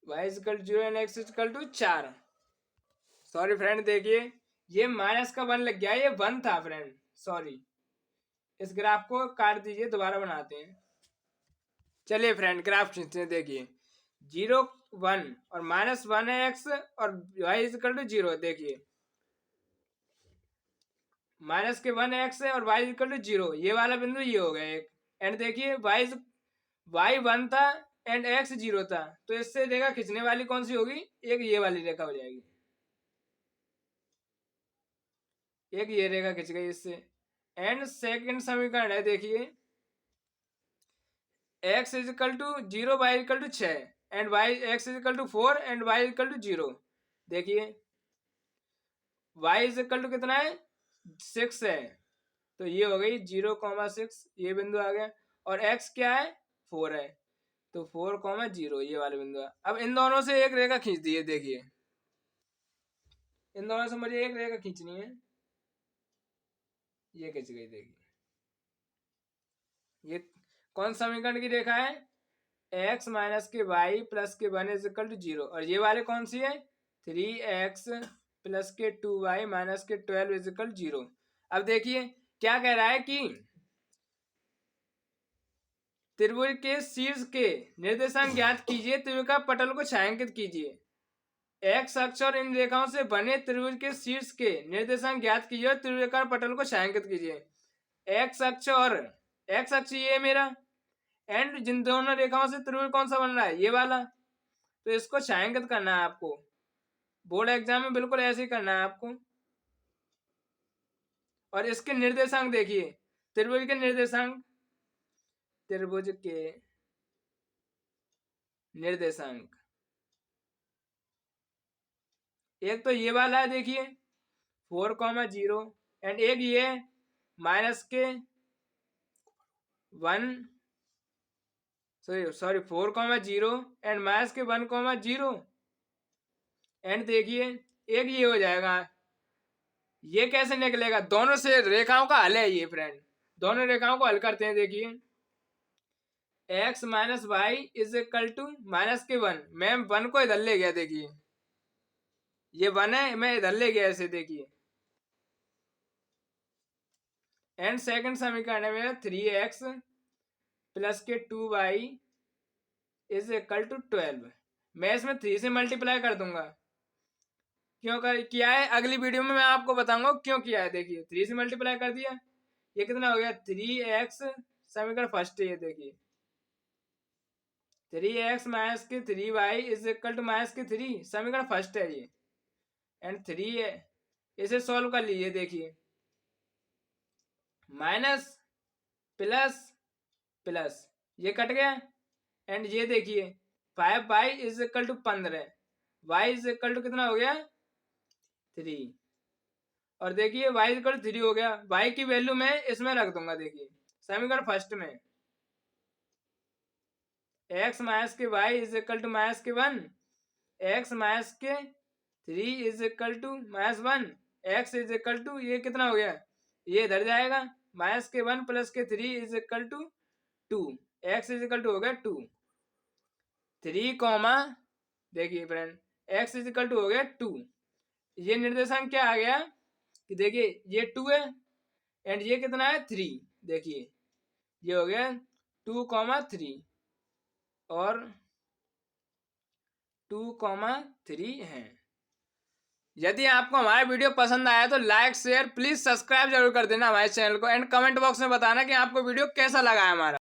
y equal to 0 and x equal to 4। Sorry friend, देखिए ये माइनस का 1 लग गया, ये 1 था फ्रेंड, सॉरी। इस ग्राफ को काट दीजिए, दोबारा बनाते हैं। चलिए फ्रेंड ग्राफ खींचते हैं। देखिए 0 1 और -1 है x और y इक्वल टू 0। देखिए माइनस के 1 एक्स है और y इक्वल टू 0, ये वाला बिंदु ये हो गया एक। एंड देखिए y 1 था एंड x 0 था, तो इससे रेखा खींचने वाली कौन सी होगी, एक ये वाली रेखा हो जाएगी, एक ये रेखा खिंच गई इससे। एंड सेकंड समीकरण है, देखिए x equal to 0 y equal to 6 and x equal to 4 and y equal to 0। देखिए y इक्वल टू कितना है, 6 है, तो ये हो गई 0,6, ये बिंदु आ गया। और x क्या है, 4 है, तो 4,0 ये वाले बिंदु है। अब इन दोनों से एक रेखा खींच दी है। देखिए इन दोनों से मुझे एक रेखा खींचनी है, ये खींच गई। देखिए ये कौन समीकरण की रेखा है, x माइनस के y प्लस के 1 इज इक्वल टू 0, और ये वाले कौन सी है, 3x प्लस के 2y माइनस के 12 इज इक्वल 0। अब देखिए क्या कह रहा है कि त्रिभुज के शीर्ष के निर्देशांक ज्ञात कीजिए, त्रिभुज का पटल को छायांकित कीजिए। एक्स अक्ष और इन रेखाओं से बने त्रिभुज के शीर्ष के निर्देशांक ज्ञात कीजिए और त्रिभुजाकार पटल को छायांकित कीजिए। एक्स अक्ष और एक्स अक्ष ये मेरा, एंड जिन दोनों रेखाओं से त्रिभुज कौन सा बन रहा है, ये वाला, तो इसको छायांकित करना है आपको। बोर्ड एग्जाम में बिल्कुल ऐसे ही करना है आपको। और इसके निर्देशांक देखिए, त्रिभुज के निर्देशांक, त्रिभुज के निर्देशांक एक तो ये वाला है, देखिए 4,0 एंड एक ये माइनस के 1, सॉरी 4,0 एंड माइनस के 1,0। एंड देखिए एक ये हो जाएगा, ये कैसे निकलेगा, दोनों से रेखाओं का हल है ये फ्रेंड, दोनों रेखाओं को हल करते हैं। देखिए x minus y is equal to -1, मैं 1 को इधर ले गया, देखिए ये 1 है, मैं इधर ले गया ऐसे। देखिए एंड सेकंड समीकरण है मेरा 3x प्लस के 2y इज इक्वल टू 12, मैं इसमें 3 से मल्टीप्लाई कर दूंगा। क्यों कर किया है, अगली वीडियो में मैं आपको बताऊंगा क्यों किया है। देखिए 3 से मल्टीप्लाई कर दिया, ये कितना हो गया 3x, समीकरण फर्स्ट है ये। देखिए 3x माइनस के 3y इज इक्वल टू -3, समीकरण फर्स्ट है ये। एंड 3 इसे सॉल्व कर लीजिए। देखिए माइनस प्लस प्लस ये कट गया, एंड ये देखिए 5y is equal to 15, y is equal to कितना हो गया 3, और देखिए y इज इक्वल टू 3 हो गया। y की वैल्यू मैं इसमें रख दूंगा। देखिए समीकरण फर्स्ट में x माइनस के y is equal to -1, x minus के 3 is equal to -1, x is equal to ये कितना हो गया, ये इधर जाएगा, -1 प्लस के 3 is equal to 2, x is equal to हो गया 2, 3 कॉमा, देखिए friend x is equal to हो गया 2। ये निर्देशांक क्या आ गया कि देखिए ये 2 है एंड ये कितना है 3, देखिए ये हो गया 2,3 और 2,3 है। यदि आपको हमारा वीडियो पसंद आया तो लाइक शेयर प्लीज सब्सक्राइब जरूर कर देना हमारे चैनल को, एंड कमेंट बॉक्स में बताना कि आपको वीडियो कैसा लगा है हमारा।